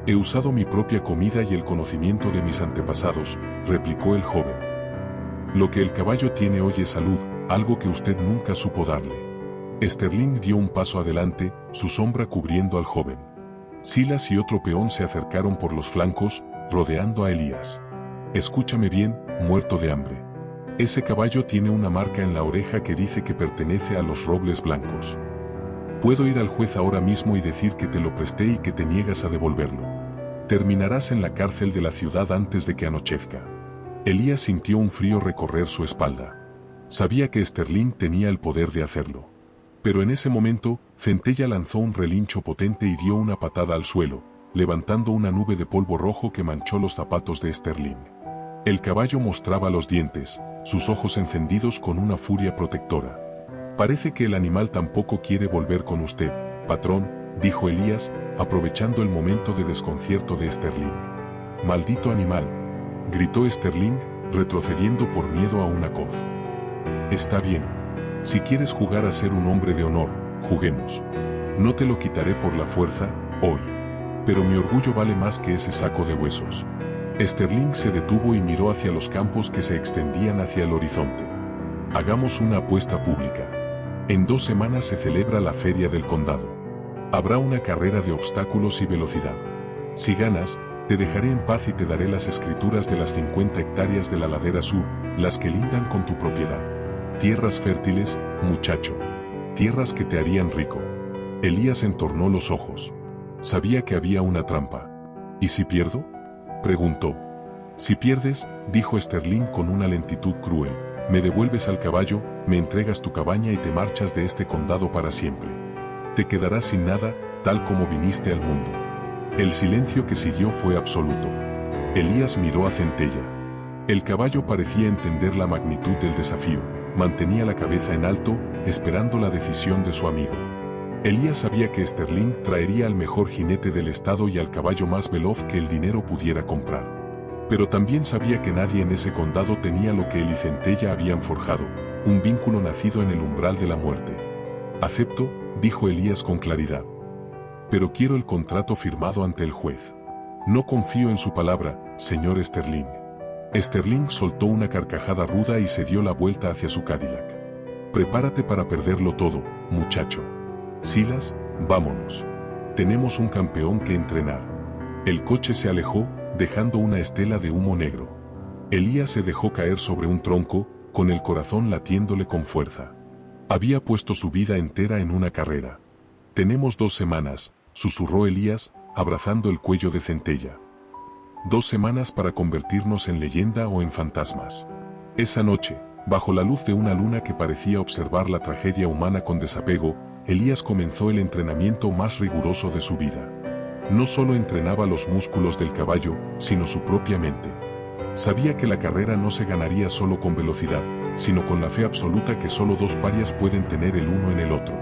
«He usado mi propia comida y el conocimiento de mis antepasados», replicó el joven. «Lo que el caballo tiene hoy es salud, algo que usted nunca supo darle». Sterling dio un paso adelante, su sombra cubriendo al joven. Silas y otro peón se acercaron por los flancos, rodeando a Elías. «Escúchame bien, muerto de hambre. Ese caballo tiene una marca en la oreja que dice que pertenece a los robles blancos. Puedo ir al juez ahora mismo y decir que te lo presté y que te niegas a devolverlo. Terminarás en la cárcel de la ciudad antes de que anochezca». Elías sintió un frío recorrer su espalda. Sabía que Sterling tenía el poder de hacerlo. Pero en ese momento, Centella lanzó un relincho potente y dio una patada al suelo, levantando una nube de polvo rojo que manchó los zapatos de Sterling. El caballo mostraba los dientes, sus ojos encendidos con una furia protectora. «Parece que el animal tampoco quiere volver con usted, patrón», dijo Elías, aprovechando el momento de desconcierto de Sterling. «Maldito animal», gritó Sterling, retrocediendo por miedo a una coz. «Está bien. Si quieres jugar a ser un hombre de honor, juguemos. No te lo quitaré por la fuerza, hoy. Pero mi orgullo vale más que ese saco de huesos». Sterling se detuvo y miró hacia los campos que se extendían hacia el horizonte. «Hagamos una apuesta pública. En 2 semanas se celebra la feria del condado. Habrá una carrera de obstáculos y velocidad. Si ganas, te dejaré en paz y te daré las escrituras de las 50 hectáreas de la ladera sur, las que lindan con tu propiedad. Tierras fértiles, muchacho. Tierras que te harían rico. Elías entornó los ojos. Sabía que había una trampa. ¿Y si pierdo?, preguntó. Si pierdes, dijo Sterling con una lentitud cruel, me devuelves al caballo, me entregas tu cabaña y te marchas de este condado para siempre. Te quedarás sin nada, tal como viniste al mundo. El silencio que siguió fue absoluto. Elías miró a Centella. El caballo parecía entender la magnitud del desafío, mantenía la cabeza en alto, esperando la decisión de su amigo. Elías sabía que Sterling traería al mejor jinete del estado y al caballo más veloz que el dinero pudiera comprar. Pero también sabía que nadie en ese condado tenía lo que él y Centella habían forjado, un vínculo nacido en el umbral de la muerte. Acepto, dijo Elías con claridad. Pero quiero el contrato firmado ante el juez. No confío en su palabra, señor Sterling. Sterling soltó una carcajada ruda y se dio la vuelta hacia su Cadillac. Prepárate para perderlo todo, muchacho. Silas, vámonos. Tenemos un campeón que entrenar. El coche se alejó, dejando una estela de humo negro. Elías se dejó caer sobre un tronco, con el corazón latiéndole con fuerza. Había puesto su vida entera en una carrera. Tenemos 2 semanas, susurró Elías, abrazando el cuello de Centella. 2 semanas para convertirnos en leyenda o en fantasmas. Esa noche, bajo la luz de una luna que parecía observar la tragedia humana con desapego, Elías comenzó el entrenamiento más riguroso de su vida. No solo entrenaba los músculos del caballo, sino su propia mente. Sabía que la carrera no se ganaría solo con velocidad, sino con la fe absoluta que solo 2 parias pueden tener el uno en el otro.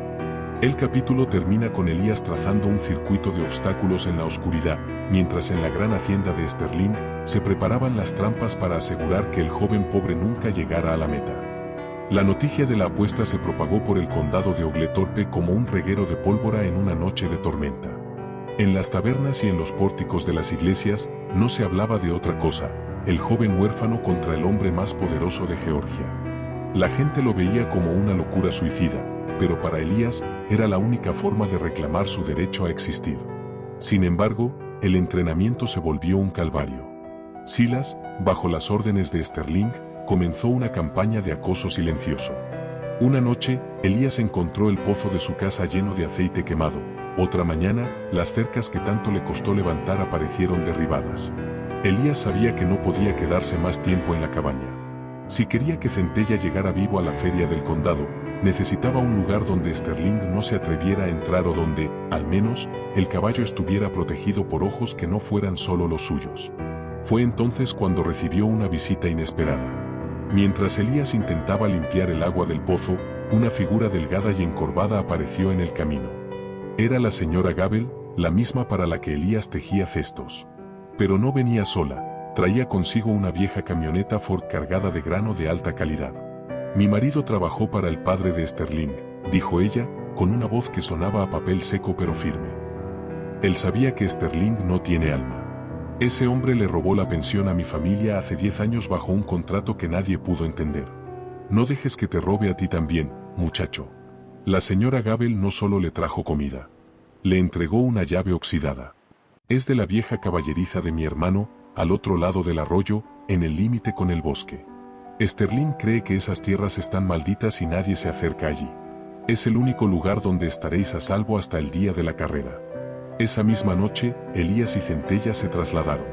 El capítulo termina con Elías trazando un circuito de obstáculos en la oscuridad, mientras en la gran hacienda de Sterling se preparaban las trampas para asegurar que el joven pobre nunca llegara a la meta. La noticia de la apuesta se propagó por el condado de Oglethorpe como un reguero de pólvora en una noche de tormenta. En las tabernas y en los pórticos de las iglesias no se hablaba de otra cosa, el joven huérfano contra el hombre más poderoso de Georgia. La gente lo veía como una locura suicida, pero para Elías era la única forma de reclamar su derecho a existir. Sin embargo, el entrenamiento se volvió un calvario. Silas, bajo las órdenes de Sterling, comenzó una campaña de acoso silencioso. Una noche, Elías encontró el pozo de su casa lleno de aceite quemado. Otra mañana, las cercas que tanto le costó levantar aparecieron derribadas. Elías sabía que no podía quedarse más tiempo en la cabaña. Si quería que Centella llegara vivo a la feria del condado, necesitaba un lugar donde Sterling no se atreviera a entrar o donde, al menos, el caballo estuviera protegido por ojos que no fueran solo los suyos. Fue entonces cuando recibió una visita inesperada. Mientras Elías intentaba limpiar el agua del pozo, una figura delgada y encorvada apareció en el camino. Era la señora Gabel, la misma para la que Elías tejía cestos. Pero no venía sola, traía consigo una vieja camioneta Ford cargada de grano de alta calidad. Mi marido trabajó para el padre de Sterling, dijo ella, con una voz que sonaba a papel seco pero firme. Él sabía que Sterling no tiene alma. Ese hombre le robó la pensión a mi familia hace 10 años bajo un contrato que nadie pudo entender. No dejes que te robe a ti también, muchacho. La señora Gabel no solo le trajo comida. Le entregó una llave oxidada. Es de la vieja caballeriza de mi hermano, al otro lado del arroyo, en el límite con el bosque. Sterling cree que esas tierras están malditas y nadie se acerca allí. Es el único lugar donde estaréis a salvo hasta el día de la carrera. Esa misma noche, Elías y Centella se trasladaron.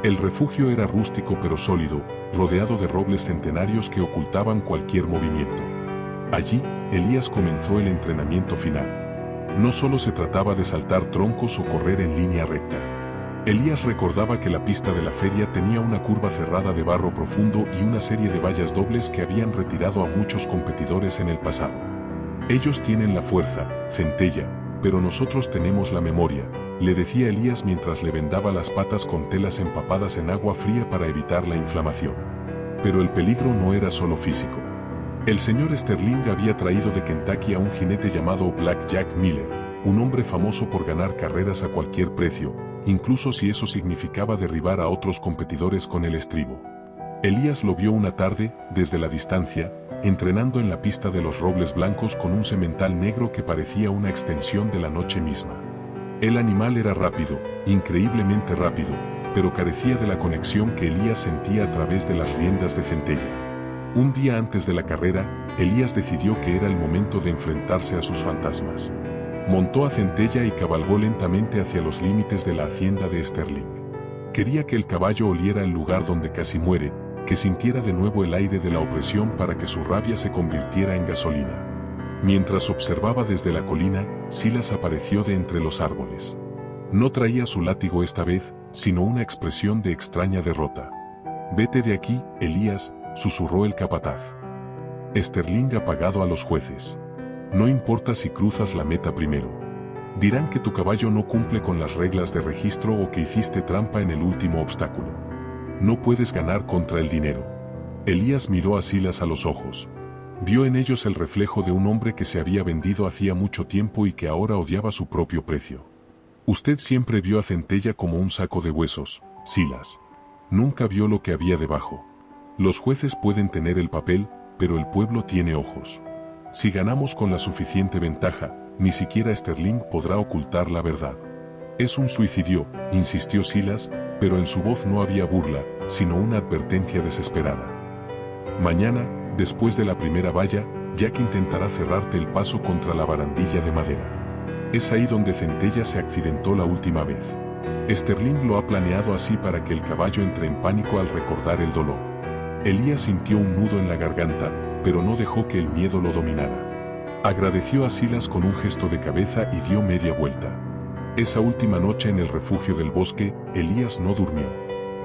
El refugio era rústico pero sólido, rodeado de robles centenarios que ocultaban cualquier movimiento. Allí, Elías comenzó el entrenamiento final. No solo se trataba de saltar troncos o correr en línea recta. Elías recordaba que la pista de la feria tenía una curva cerrada de barro profundo y una serie de vallas dobles que habían retirado a muchos competidores en el pasado. Ellos tienen la fuerza, Centella, pero nosotros tenemos la memoria, le decía Elías mientras le vendaba las patas con telas empapadas en agua fría para evitar la inflamación. Pero el peligro no era solo físico. El señor Sterling había traído de Kentucky a un jinete llamado Black Jack Miller, un hombre famoso por ganar carreras a cualquier precio, incluso si eso significaba derribar a otros competidores con el estribo. Elías lo vio una tarde, desde la distancia, entrenando en la pista de los robles blancos con un semental negro que parecía una extensión de la noche misma. El animal era rápido, increíblemente rápido, pero carecía de la conexión que Elías sentía a través de las riendas de Centella. Un día antes de la carrera, Elías decidió que era el momento de enfrentarse a sus fantasmas. Montó a Centella y cabalgó lentamente hacia los límites de la hacienda de Sterling. Quería que el caballo oliera el lugar donde casi muere, que sintiera de nuevo el aire de la opresión para que su rabia se convirtiera en gasolina. Mientras observaba desde la colina, Silas apareció de entre los árboles. No traía su látigo esta vez, sino una expresión de extraña derrota. «Vete de aquí, Elías», susurró el capataz. Sterling apagado a los jueces. «No importa si cruzas la meta primero. Dirán que tu caballo no cumple con las reglas de registro o que hiciste trampa en el último obstáculo. No puedes ganar contra el dinero». Elías miró a Silas a los ojos. Vio en ellos el reflejo de un hombre que se había vendido hacía mucho tiempo y que ahora odiaba su propio precio. «Usted siempre vio a Centella como un saco de huesos, Silas. Nunca vio lo que había debajo. Los jueces pueden tener el papel, pero el pueblo tiene ojos. Si ganamos con la suficiente ventaja, ni siquiera Sterling podrá ocultar la verdad». «Es un suicidio», insistió Silas, pero en su voz no había burla, sino una advertencia desesperada. «Mañana, después de la primera valla, Jack intentará cerrarte el paso contra la barandilla de madera. Es ahí donde Centella se accidentó la última vez. Sterling lo ha planeado así para que el caballo entre en pánico al recordar el dolor». Elías sintió un nudo en la garganta, pero no dejó que el miedo lo dominara. Agradeció a Silas con un gesto de cabeza y dio media vuelta. Esa última noche en el refugio del bosque, Elías no durmió.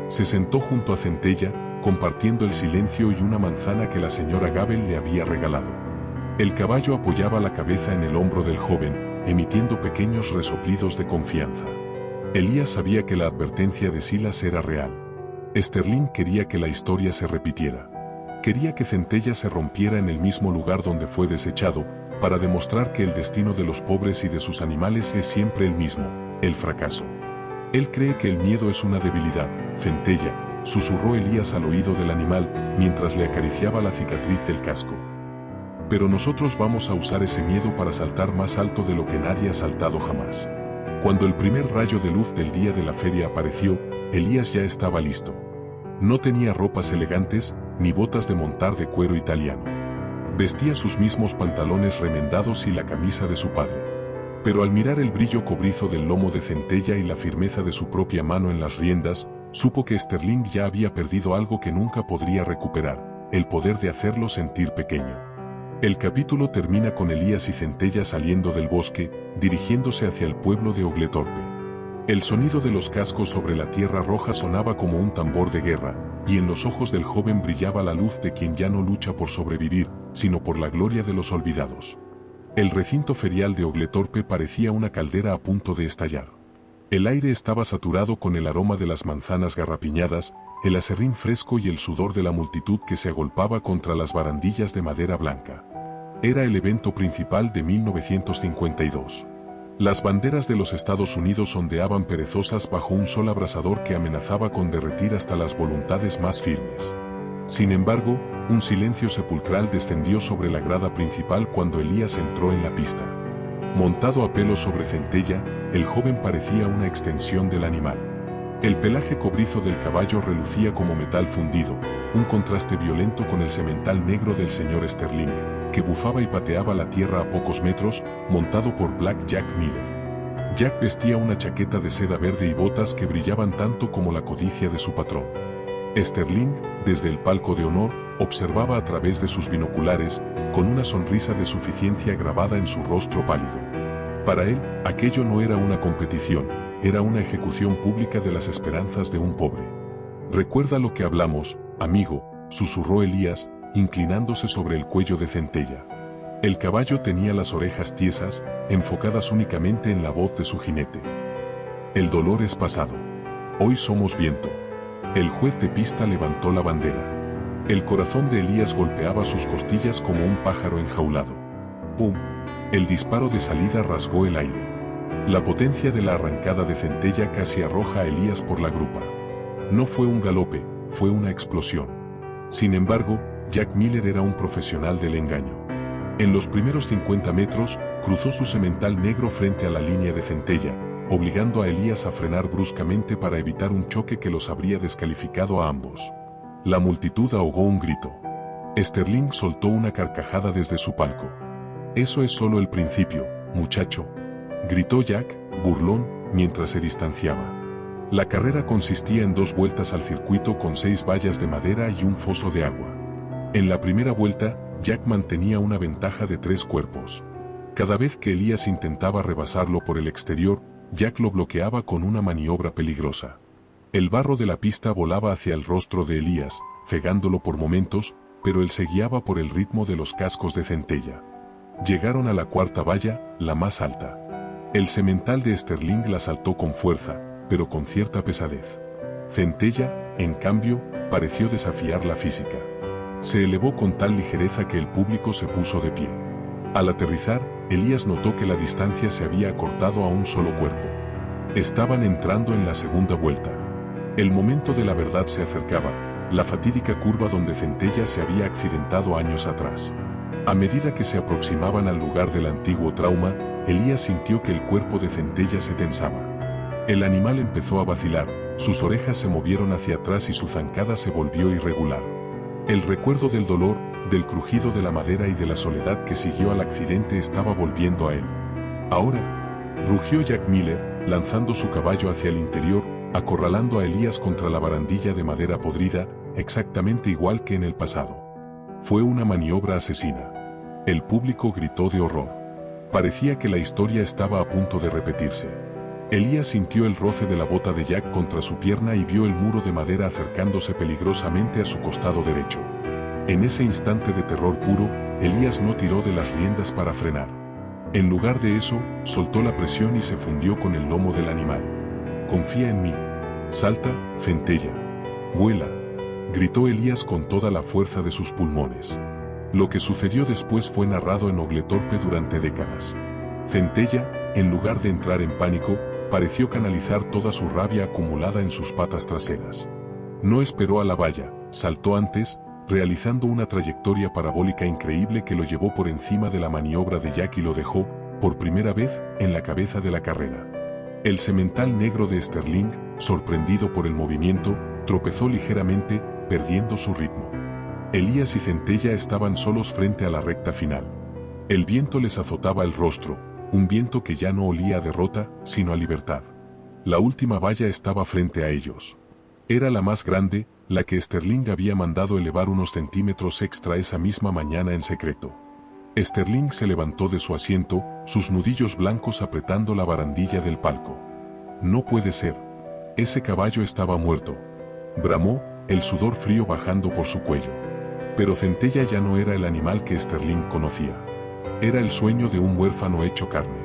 Se sentó junto a Centella, compartiendo el silencio y una manzana que la señora Gabel le había regalado. El caballo apoyaba la cabeza en el hombro del joven, emitiendo pequeños resoplidos de confianza. Elías sabía que la advertencia de Silas era real. Sterling quería que la historia se repitiera. Quería que Centella se rompiera en el mismo lugar donde fue desechado, para demostrar que el destino de los pobres y de sus animales es siempre el mismo, el fracaso. «Él cree que el miedo es una debilidad, Centella», susurró Elías al oído del animal, mientras le acariciaba la cicatriz del casco. «Pero nosotros vamos a usar ese miedo para saltar más alto de lo que nadie ha saltado jamás». Cuando el primer rayo de luz del día de la feria apareció, Elías ya estaba listo. No tenía ropas elegantes, ni botas de montar de cuero italiano. Vestía sus mismos pantalones remendados y la camisa de su padre. Pero al mirar el brillo cobrizo del lomo de Centella y la firmeza de su propia mano en las riendas, supo que Sterling ya había perdido algo que nunca podría recuperar, el poder de hacerlo sentir pequeño. El capítulo termina con Elías y Centella saliendo del bosque, dirigiéndose hacia el pueblo de Oglethorpe. El sonido de los cascos sobre la tierra roja sonaba como un tambor de guerra, y en los ojos del joven brillaba la luz de quien ya no lucha por sobrevivir, sino por la gloria de los olvidados. El recinto ferial de Oglethorpe parecía una caldera a punto de estallar. El aire estaba saturado con el aroma de las manzanas garrapiñadas, el aserrín fresco y el sudor de la multitud que se agolpaba contra las barandillas de madera blanca. Era el evento principal de 1952. Las banderas de los Estados Unidos ondeaban perezosas bajo un sol abrasador que amenazaba con derretir hasta las voluntades más firmes. Sin embargo, un silencio sepulcral descendió sobre la grada principal cuando Elías entró en la pista. Montado a pelo sobre Centella, el joven parecía una extensión del animal. El pelaje cobrizo del caballo relucía como metal fundido, un contraste violento con el semental negro del señor Sterling, que bufaba y pateaba la tierra a pocos metros, montado por Black Jack Miller. Jack vestía una chaqueta de seda verde y botas que brillaban tanto como la codicia de su patrón. Sterling, desde el palco de honor, observaba a través de sus binoculares, con una sonrisa de suficiencia grabada en su rostro pálido. Para él, aquello no era una competición, era una ejecución pública de las esperanzas de un pobre. «Recuerda lo que hablamos, amigo», susurró Elías, inclinándose sobre el cuello de Centella. El caballo tenía las orejas tiesas, enfocadas únicamente en la voz de su jinete. «El dolor es pasado. Hoy somos viento». El juez de pista levantó la bandera. El corazón de Elías golpeaba sus costillas como un pájaro enjaulado. ¡Pum! El disparo de salida rasgó el aire. La potencia de la arrancada de Centella casi arroja a Elías por la grupa. No fue un galope, fue una explosión. Sin embargo, Jack Miller era un profesional del engaño. En los primeros 50 metros, cruzó su semental negro frente a la línea de Centella, obligando a Elías a frenar bruscamente para evitar un choque que los habría descalificado a ambos. La multitud ahogó un grito. Sterling soltó una carcajada desde su palco. «Eso es solo el principio, muchacho», gritó Jack, burlón, mientras se distanciaba. La carrera consistía en 2 vueltas al circuito con 6 vallas de madera y un foso de agua. En la primera vuelta, Jack mantenía una ventaja de 3 cuerpos. Cada vez que Elías intentaba rebasarlo por el exterior, Jack lo bloqueaba con una maniobra peligrosa. El barro de la pista volaba hacia el rostro de Elías, cegándolo por momentos, pero él se guiaba por el ritmo de los cascos de Centella. Llegaron a la 4ª valla, la más alta. El semental de Sterling la saltó con fuerza, pero con cierta pesadez. Centella, en cambio, pareció desafiar la física. Se elevó con tal ligereza que el público se puso de pie. Al aterrizar, Elías notó que la distancia se había acortado a un solo cuerpo. Estaban entrando en la segunda vuelta. El momento de la verdad se acercaba, la fatídica curva donde Centella se había accidentado años atrás. A medida que se aproximaban al lugar del antiguo trauma, Elías sintió que el cuerpo de Centella se tensaba. El animal empezó a vacilar, sus orejas se movieron hacia atrás y su zancada se volvió irregular. El recuerdo del dolor, del crujido de la madera y de la soledad que siguió al accidente estaba volviendo a él. «Ahora», rugió Jack Miller, lanzando su caballo hacia el interior, acorralando a Elías contra la barandilla de madera podrida, exactamente igual que en el pasado. Fue una maniobra asesina. El público gritó de horror. Parecía que la historia estaba a punto de repetirse. Elías sintió el roce de la bota de Jack contra su pierna y vio el muro de madera acercándose peligrosamente a su costado derecho. En ese instante de terror puro, Elías no tiró de las riendas para frenar. En lugar de eso, soltó la presión y se fundió con el lomo del animal. «Confía en mí. Salta, Centella. Vuela», gritó Elías con toda la fuerza de sus pulmones. Lo que sucedió después fue narrado en Oglethorpe durante décadas. Centella, en lugar de entrar en pánico, pareció canalizar toda su rabia acumulada en sus patas traseras. No esperó a la valla, saltó antes, realizando una trayectoria parabólica increíble que lo llevó por encima de la maniobra de Jack y lo dejó, por primera vez, en la cabeza de la carrera. El semental negro de Sterling, sorprendido por el movimiento, tropezó ligeramente, perdiendo su ritmo. Elías y Centella estaban solos frente a la recta final. El viento les azotaba el rostro, un viento que ya no olía a derrota, sino a libertad. La última valla estaba frente a ellos. Era la más grande, la que Sterling había mandado elevar unos centímetros extra esa misma mañana en secreto. Sterling se levantó de su asiento, sus nudillos blancos apretando la barandilla del palco. «No puede ser. Ese caballo estaba muerto», bramó, el sudor frío bajando por su cuello. Pero Centella ya no era el animal que Sterling conocía. Era el sueño de un huérfano hecho carne.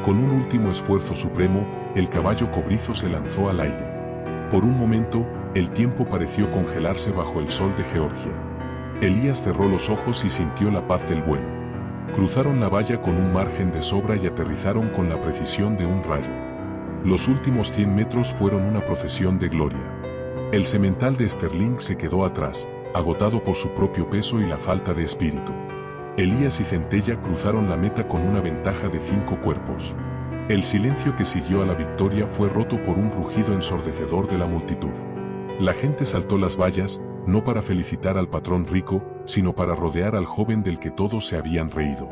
Con un último esfuerzo supremo, el caballo cobrizo se lanzó al aire. Por un momento, el tiempo pareció congelarse bajo el sol de Georgia. Elías cerró los ojos y sintió la paz del vuelo. Cruzaron la valla con un margen de sobra y aterrizaron con la precisión de un rayo. Los últimos 100 metros fueron una procesión de gloria. El semental de Sterling se quedó atrás, agotado por su propio peso y la falta de espíritu. Elías y Centella cruzaron la meta con una ventaja de 5 cuerpos. El silencio que siguió a la victoria fue roto por un rugido ensordecedor de la multitud. La gente saltó las vallas, no para felicitar al patrón rico, sino para rodear al joven del que todos se habían reído.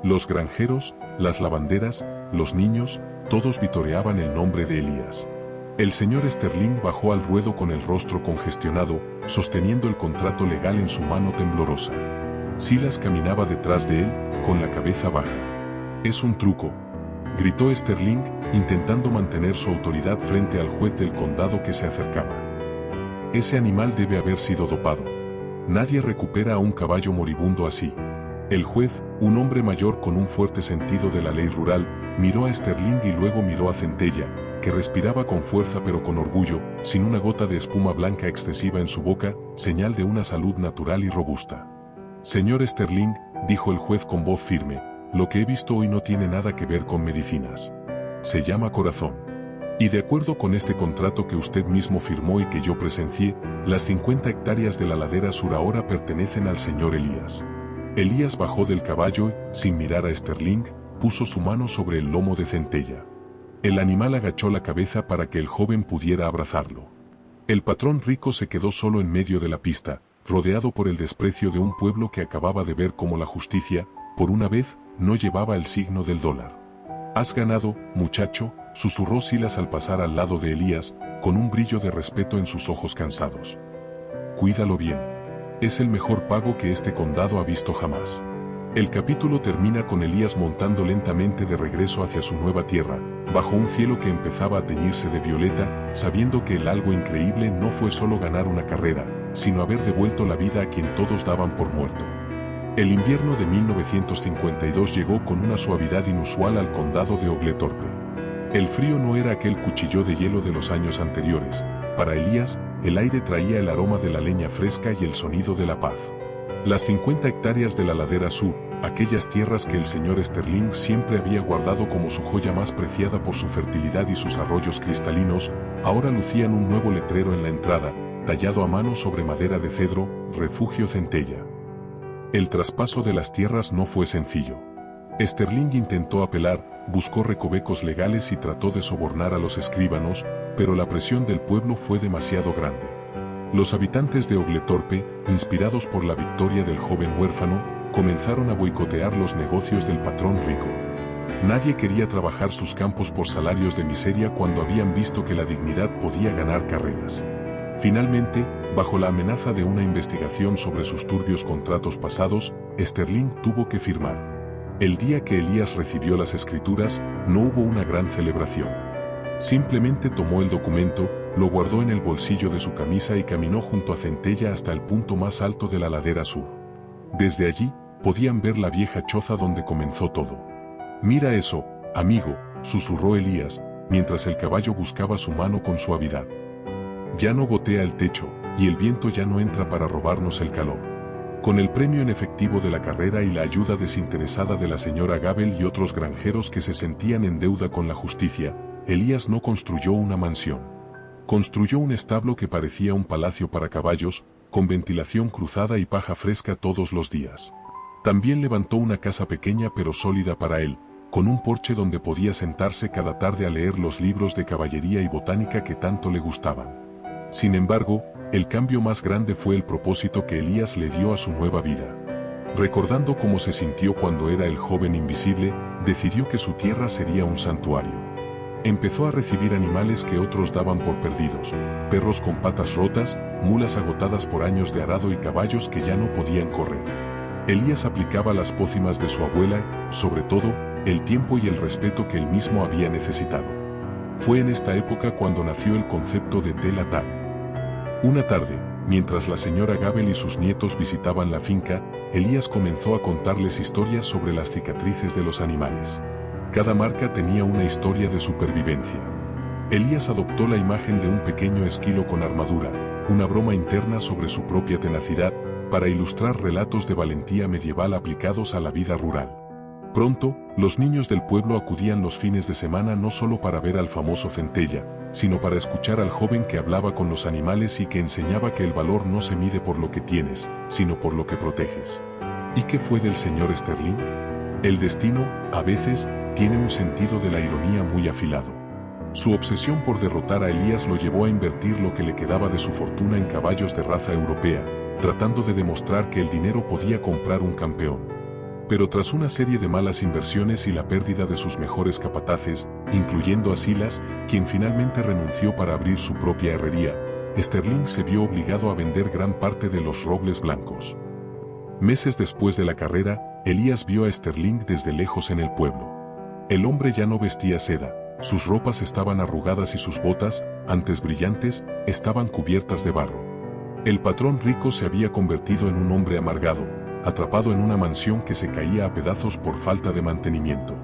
Los granjeros, las lavanderas, los niños, todos vitoreaban el nombre de Elías. El señor Sterling bajó al ruedo con el rostro congestionado, sosteniendo el contrato legal en su mano temblorosa. Silas caminaba detrás de él, con la cabeza baja. «Es un truco», gritó Sterling, intentando mantener su autoridad frente al juez del condado que se acercaba. «Ese animal debe haber sido dopado. Nadie recupera a un caballo moribundo así». El juez, un hombre mayor con un fuerte sentido de la ley rural, miró a Sterling y luego miró a Centella, que respiraba con fuerza pero con orgullo, sin una gota de espuma blanca excesiva en su boca, señal de una salud natural y robusta. «Señor Sterling», dijo el juez con voz firme, «lo que he visto hoy no tiene nada que ver con medicinas. Se llama corazón. Y de acuerdo con este contrato que usted mismo firmó y que yo presencié, las 50 hectáreas de la ladera sur ahora pertenecen al señor Elías». Elías bajó del caballo y, sin mirar a Sterling, puso su mano sobre el lomo de Centella. El animal agachó la cabeza para que el joven pudiera abrazarlo. El patrón rico se quedó solo en medio de la pista, rodeado por el desprecio de un pueblo que acababa de ver cómo la justicia, por una vez, no llevaba el signo del dólar. «Has ganado, muchacho», susurró Silas al pasar al lado de Elías, con un brillo de respeto en sus ojos cansados. «Cuídalo bien. Es el mejor pago que este condado ha visto jamás». El capítulo termina con Elías montando lentamente de regreso hacia su nueva tierra, bajo un cielo que empezaba a teñirse de violeta, sabiendo que el algo increíble no fue solo ganar una carrera, sino haber devuelto la vida a quien todos daban por muerto. El invierno de 1952 llegó con una suavidad inusual al condado de Oglethorpe. El frío no era aquel cuchillo de hielo de los años anteriores. Para Elías, el aire traía el aroma de la leña fresca y el sonido de la paz. Las 50 hectáreas de la ladera sur, aquellas tierras que el señor Sterling siempre había guardado como su joya más preciada por su fertilidad y sus arroyos cristalinos, ahora lucían un nuevo letrero en la entrada, tallado a mano sobre madera de cedro, Refugio Centella. El traspaso de las tierras no fue sencillo. Sterling intentó apelar, buscó recovecos legales y trató de sobornar a los escribanos, pero la presión del pueblo fue demasiado grande. Los habitantes de Oglethorpe, inspirados por la victoria del joven huérfano, comenzaron a boicotear los negocios del patrón rico. Nadie quería trabajar sus campos por salarios de miseria cuando habían visto que la dignidad podía ganar carreras. Finalmente, bajo la amenaza de una investigación sobre sus turbios contratos pasados, Sterling tuvo que firmar. El día que Elías recibió las escrituras, no hubo una gran celebración. Simplemente tomó el documento, lo guardó en el bolsillo de su camisa y caminó junto a Centella hasta el punto más alto de la ladera sur. Desde allí, podían ver la vieja choza donde comenzó todo. «Mira eso, amigo», susurró Elías, mientras el caballo buscaba su mano con suavidad. «Ya no gotea el techo, y el viento ya no entra para robarnos el calor». Con el premio en efectivo de la carrera y la ayuda desinteresada de la señora Gabel y otros granjeros que se sentían en deuda con la justicia, Elías no construyó una mansión. Construyó un establo que parecía un palacio para caballos, con ventilación cruzada y paja fresca todos los días. También levantó una casa pequeña pero sólida para él, con un porche donde podía sentarse cada tarde a leer los libros de caballería y botánica que tanto le gustaban. Sin embargo, el cambio más grande fue el propósito que Elías le dio a su nueva vida. Recordando cómo se sintió cuando era el joven invisible, decidió que su tierra sería un santuario. Empezó a recibir animales que otros daban por perdidos, perros con patas rotas, mulas agotadas por años de arado y caballos que ya no podían correr. Elías aplicaba las pócimas de su abuela, sobre todo, el tiempo y el respeto que él mismo había necesitado. Fue en esta época cuando nació el concepto de tela tal. Una tarde, mientras la señora Gabel y sus nietos visitaban la finca, Elías comenzó a contarles historias sobre las cicatrices de los animales. Cada marca tenía una historia de supervivencia. Elías adoptó la imagen de un pequeño esquilo con armadura, una broma interna sobre su propia tenacidad, para ilustrar relatos de valentía medieval aplicados a la vida rural. Pronto, los niños del pueblo acudían los fines de semana no solo para ver al famoso Centella, sino para escuchar al joven que hablaba con los animales y que enseñaba que el valor no se mide por lo que tienes, sino por lo que proteges. ¿Y qué fue del señor Sterling? El destino, a veces, tiene un sentido de la ironía muy afilado. Su obsesión por derrotar a Elías lo llevó a invertir lo que le quedaba de su fortuna en caballos de raza europea, tratando de demostrar que el dinero podía comprar un campeón. Pero tras una serie de malas inversiones y la pérdida de sus mejores capataces, incluyendo a Silas, quien finalmente renunció para abrir su propia herrería, Sterling se vio obligado a vender gran parte de los robles blancos. Meses después de la carrera, Elías vio a Sterling desde lejos en el pueblo. El hombre ya no vestía seda, sus ropas estaban arrugadas y sus botas, antes brillantes, estaban cubiertas de barro. El patrón rico se había convertido en un hombre amargado, atrapado en una mansión que se caía a pedazos por falta de mantenimiento.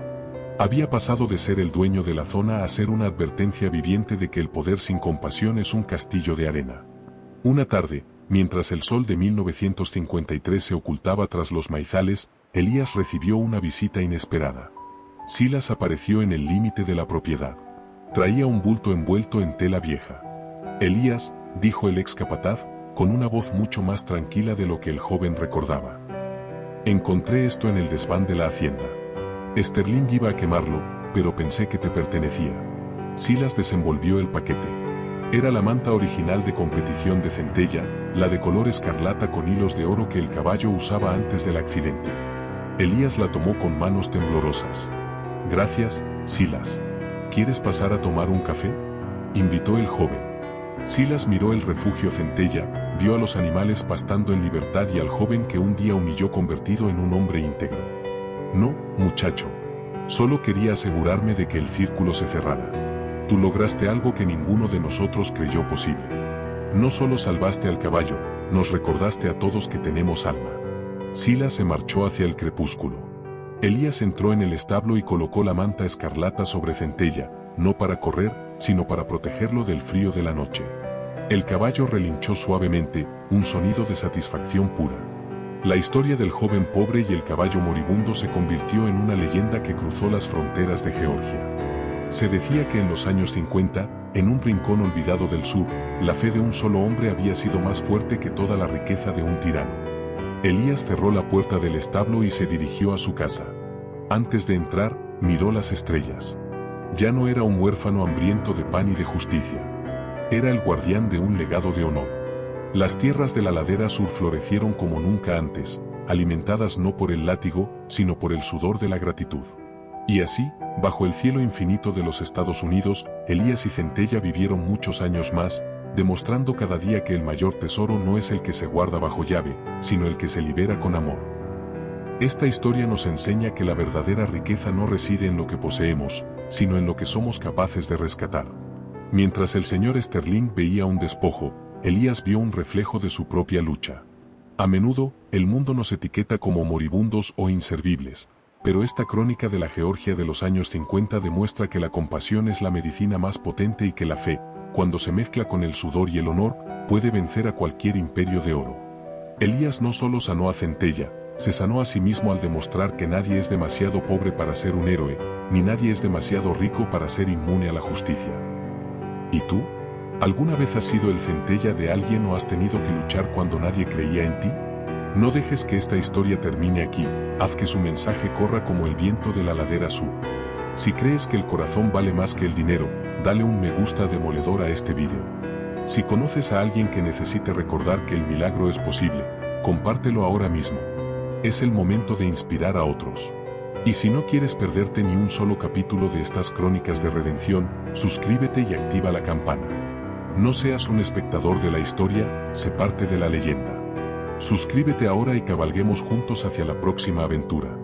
Había pasado de ser el dueño de la zona a ser una advertencia viviente de que el poder sin compasión es un castillo de arena. Una tarde, mientras el sol de 1953 se ocultaba tras los maizales, Elías recibió una visita inesperada. Silas apareció en el límite de la propiedad. Traía un bulto envuelto en tela vieja. «Elías», dijo el ex capataz, con una voz mucho más tranquila de lo que el joven recordaba. «Encontré esto en el desván de la hacienda. Sterling iba a quemarlo, pero pensé que te pertenecía. Silas desenvolvió el paquete. Era la manta original de competición de Centella, la de color escarlata con hilos de oro que el caballo usaba antes del accidente. Elías la tomó con manos temblorosas. Gracias, Silas. ¿Quieres pasar a tomar un café?, invitó el joven. Silas miró el refugio Centella, vio a los animales pastando en libertad y al joven que un día humilló convertido en un hombre íntegro. No, muchacho. Solo quería asegurarme de que el círculo se cerrara. Tú lograste algo que ninguno de nosotros creyó posible. No solo salvaste al caballo, nos recordaste a todos que tenemos alma. Silas se marchó hacia el crepúsculo. Elías entró en el establo y colocó la manta escarlata sobre Centella, no para correr, sino para protegerlo del frío de la noche. El caballo relinchó suavemente, un sonido de satisfacción pura. La historia del joven pobre y el caballo moribundo se convirtió en una leyenda que cruzó las fronteras de Georgia. Se decía que en los años 50, en un rincón olvidado del sur, la fe de un solo hombre había sido más fuerte que toda la riqueza de un tirano. Elías cerró la puerta del establo y se dirigió a su casa. Antes de entrar, miró las estrellas. Ya no era un huérfano hambriento de pan y de justicia. Era el guardián de un legado de honor. Las tierras de la ladera sur florecieron como nunca antes, alimentadas no por el látigo, sino por el sudor de la gratitud. Y así, bajo el cielo infinito de los Estados Unidos, Elías y Centella vivieron muchos años más, demostrando cada día que el mayor tesoro no es el que se guarda bajo llave, sino el que se libera con amor. Esta historia nos enseña que la verdadera riqueza no reside en lo que poseemos, sino en lo que somos capaces de rescatar. Mientras el señor Sterling veía un despojo, Elías vio un reflejo de su propia lucha. A menudo, el mundo nos etiqueta como moribundos o inservibles, pero esta crónica de la Georgia de los años 50 demuestra que la compasión es la medicina más potente y que la fe, cuando se mezcla con el sudor y el honor, puede vencer a cualquier imperio de oro. Elías no solo sanó a Centella, se sanó a sí mismo al demostrar que nadie es demasiado pobre para ser un héroe, ni nadie es demasiado rico para ser inmune a la justicia. ¿Y tú? ¿Alguna vez has sido el Centella de alguien o has tenido que luchar cuando nadie creía en ti? No dejes que esta historia termine aquí, haz que su mensaje corra como el viento de la ladera sur. Si crees que el corazón vale más que el dinero, dale un me gusta demoledor a este vídeo. Si conoces a alguien que necesite recordar que el milagro es posible, compártelo ahora mismo. Es el momento de inspirar a otros. Y si no quieres perderte ni un solo capítulo de estas crónicas de redención, suscríbete y activa la campana. No seas un espectador de la historia, sé parte de la leyenda. Suscríbete ahora y cabalguemos juntos hacia la próxima aventura.